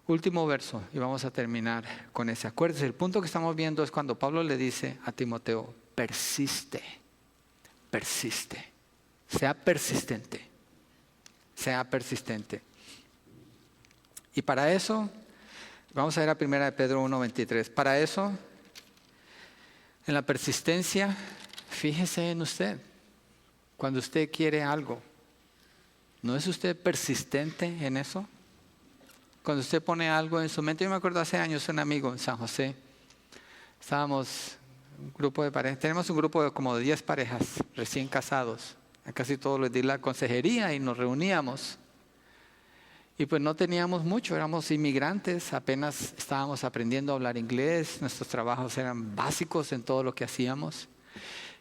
Último verso y vamos a terminar con ese. Acuérdense, el punto que estamos viendo es cuando Pablo le dice a Timoteo: persiste, persiste, sea persistente, sea persistente. Y para eso, vamos a ir a 1 Pedro 1:23. Para eso, en la persistencia, fíjese en usted. Cuando usted quiere algo, ¿no es usted persistente en eso? Cuando usted pone algo en su mente. Yo me acuerdo hace años, un amigo en San José, estábamos grupo de parejas. Tenemos un grupo de como de 10 parejas recién casados. A casi todos les di la consejería y nos reuníamos. Y pues no teníamos mucho, éramos inmigrantes, apenas estábamos aprendiendo a hablar inglés, nuestros trabajos eran básicos en todo lo que hacíamos.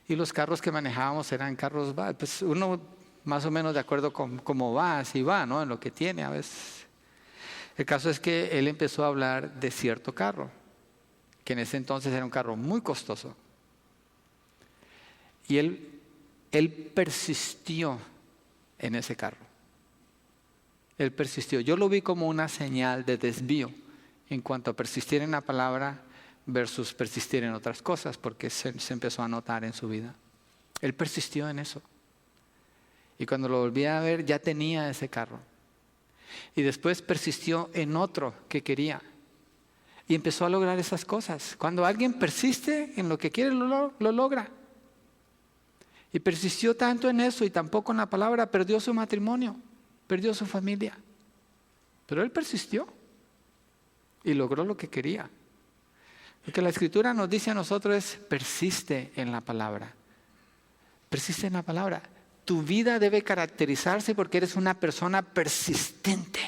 Y los carros que manejábamos eran carros, pues uno más o menos de acuerdo con cómo va, así va, ¿no? En lo que tiene a veces. El caso es que él empezó a hablar de cierto carro, que en ese entonces era un carro muy costoso. Y él persistió en ese carro. Él persistió. Yo lo vi como una señal de desvío en cuanto a persistir en la palabra versus persistir en otras cosas, porque se empezó a notar en su vida. Él persistió en eso. Y cuando lo volví a ver, ya tenía ese carro. Y después persistió en otro que quería. Y empezó a lograr esas cosas. Cuando alguien persiste en lo que quiere, lo logra. Y persistió tanto en eso y tampoco en la palabra, perdió su matrimonio, perdió su familia. Pero él persistió y logró lo que quería. Lo que la Escritura nos dice a nosotros es: persiste en la palabra. Persiste en la palabra. Tu vida debe caracterizarse porque eres una persona persistente.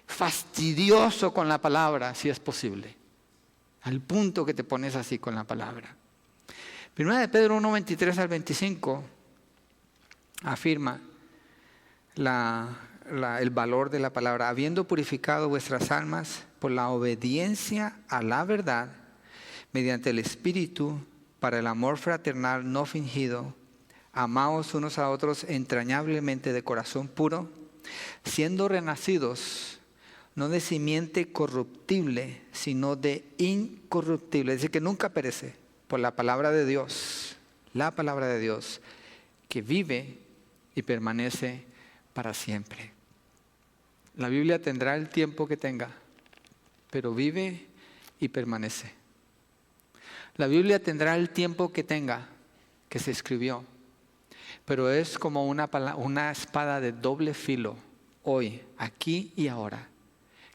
Fastidioso con la palabra, si es posible. Al punto que te pones así con la palabra. Primera de Pedro 1, 23 al 25 afirma el valor de la palabra. Habiendo purificado vuestras almas por la obediencia a la verdad, mediante el Espíritu, para el amor fraternal no fingido, amaos unos a otros entrañablemente de corazón puro, siendo renacidos, no de simiente corruptible, sino de incorruptible, es decir, que nunca perece, por la palabra de Dios, que vive y permanece para siempre. La Biblia tendrá el tiempo que tenga, pero vive y permanece. La Biblia tendrá el tiempo que tenga, que se escribió, pero es como una espada de doble filo, hoy, aquí y ahora,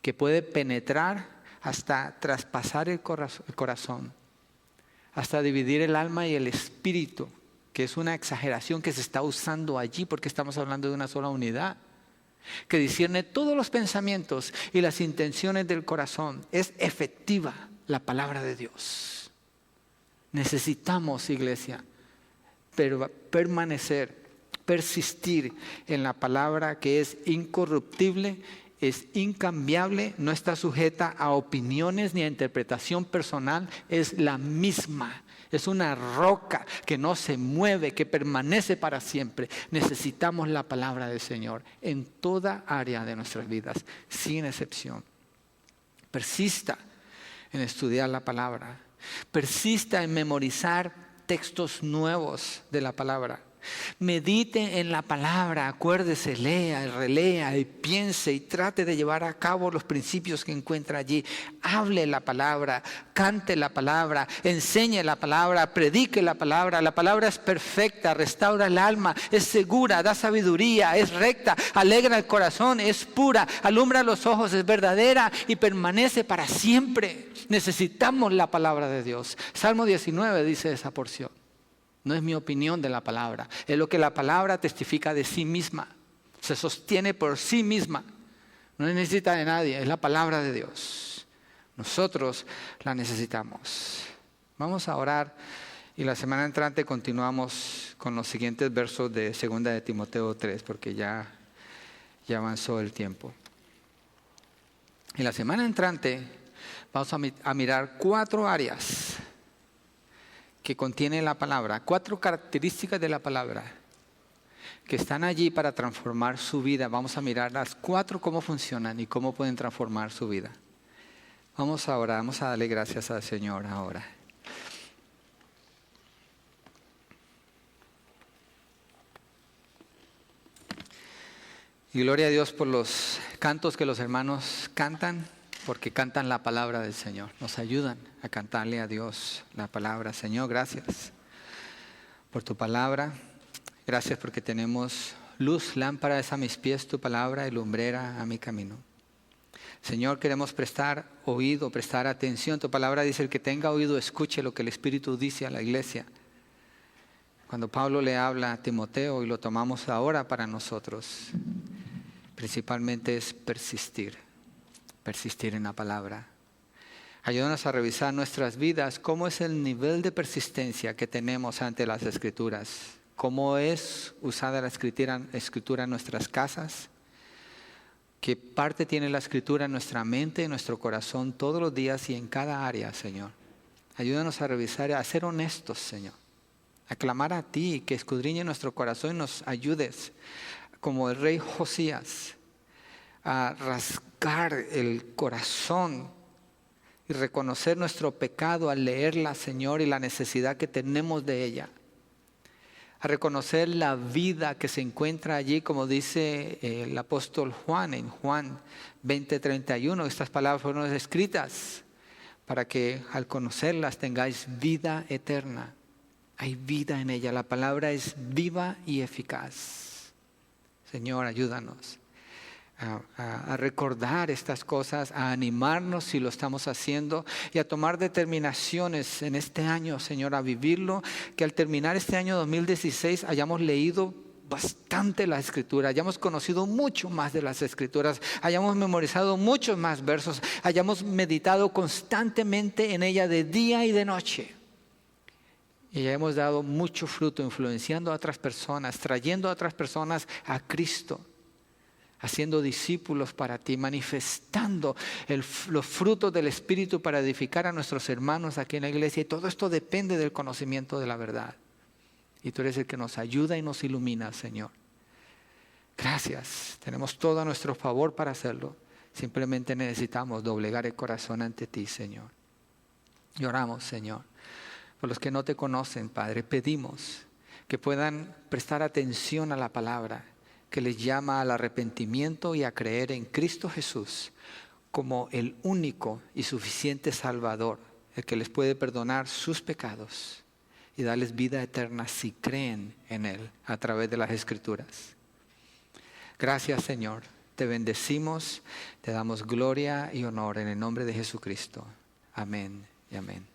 que puede penetrar hasta traspasar el corazón, hasta dividir el alma y el espíritu, que es una exageración que se está usando allí porque estamos hablando de una sola unidad, que discierne todos los pensamientos y las intenciones del corazón. Es efectiva la palabra de Dios. Necesitamos, iglesia, permanecer, persistir en la palabra que es incorruptible, es incambiable, no está sujeta a opiniones ni a interpretación personal, es la misma. Es una roca que no se mueve, que permanece para siempre. Necesitamos la palabra del Señor en toda área de nuestras vidas, sin excepción. Persista en estudiar la palabra. Persista en memorizar textos nuevos de la palabra. Medite en la palabra, acuérdese, lea y relea y piense y trate de llevar a cabo los principios que encuentra allí. Hable la palabra, cante la palabra, enseñe la palabra, predique la palabra. La palabra es perfecta, restaura el alma, es segura, da sabiduría, es recta, alegra el corazón, es pura, alumbra los ojos, es verdadera y permanece para siempre. Necesitamos la palabra de Dios. Salmo 19 dice esa porción. No es mi opinión de la palabra, es lo que la palabra testifica de sí misma. Se sostiene por sí misma. No necesita de nadie, es la palabra de Dios. Nosotros la necesitamos. Vamos a orar y la semana entrante continuamos con los siguientes versos de 2 de Timoteo 3, porque ya avanzó el tiempo. Y la semana entrante vamos a mirar 4 áreas que contiene la palabra, 4 características de la palabra que están allí para transformar su vida. Vamos a mirar las 4 cómo funcionan y cómo pueden transformar su vida. Vamos a orar, vamos a darle gracias al Señor ahora. Y gloria a Dios por los cantos que los hermanos cantan, porque cantan la palabra del Señor. Nos ayudan a cantarle a Dios la palabra. Señor, gracias por tu palabra. Gracias porque tenemos luz, lámpara es a mis pies tu palabra y lumbrera a mi camino. Señor, queremos prestar oído, prestar atención. Tu palabra dice: el que tenga oído, escuche lo que el Espíritu dice a la iglesia. Cuando Pablo le habla a Timoteo, y lo tomamos ahora para nosotros, principalmente es persistir en la palabra. Ayúdanos a revisar nuestras vidas, cómo es el nivel de persistencia que tenemos ante las Escrituras, cómo es usada la Escritura en nuestras casas, qué parte tiene la Escritura en nuestra mente, en nuestro corazón, todos los días y en cada área, Señor. Ayúdanos a revisar, a ser honestos, Señor, a clamar a ti, que escudriñe nuestro corazón y nos ayudes, como el rey Josías, a rasgar el corazón y reconocer nuestro pecado al leerla, Señor, y la necesidad que tenemos de ella. A reconocer la vida que se encuentra allí, como dice el apóstol Juan en Juan 20:31. Estas palabras fueron escritas para que al conocerlas tengáis vida eterna. Hay vida en ella, la palabra es viva y eficaz. Señor, ayúdanos a recordar estas cosas, a animarnos si lo estamos haciendo y a tomar determinaciones en este año, Señor, a vivirlo, que al terminar este año 2016 hayamos leído bastante la Escritura, hayamos conocido mucho más de las Escrituras, hayamos memorizado muchos más versos, hayamos meditado constantemente en ella de día y de noche. Y hemos dado mucho fruto influenciando a otras personas, trayendo a otras personas a Cristo, haciendo discípulos para ti, manifestando los frutos del Espíritu para edificar a nuestros hermanos aquí en la iglesia. Y todo esto depende del conocimiento de la verdad. Y tú eres el que nos ayuda y nos ilumina, Señor. Gracias. Tenemos todo a nuestro favor para hacerlo. Simplemente necesitamos doblegar el corazón ante ti, Señor. Y oramos, Señor, por los que no te conocen, Padre. Pedimos que puedan prestar atención a la palabra, que les llama al arrepentimiento y a creer en Cristo Jesús como el único y suficiente Salvador, el que les puede perdonar sus pecados y darles vida eterna si creen en Él a través de las Escrituras. Gracias, Señor. Te bendecimos, te damos gloria y honor en el nombre de Jesucristo. Amén y amén.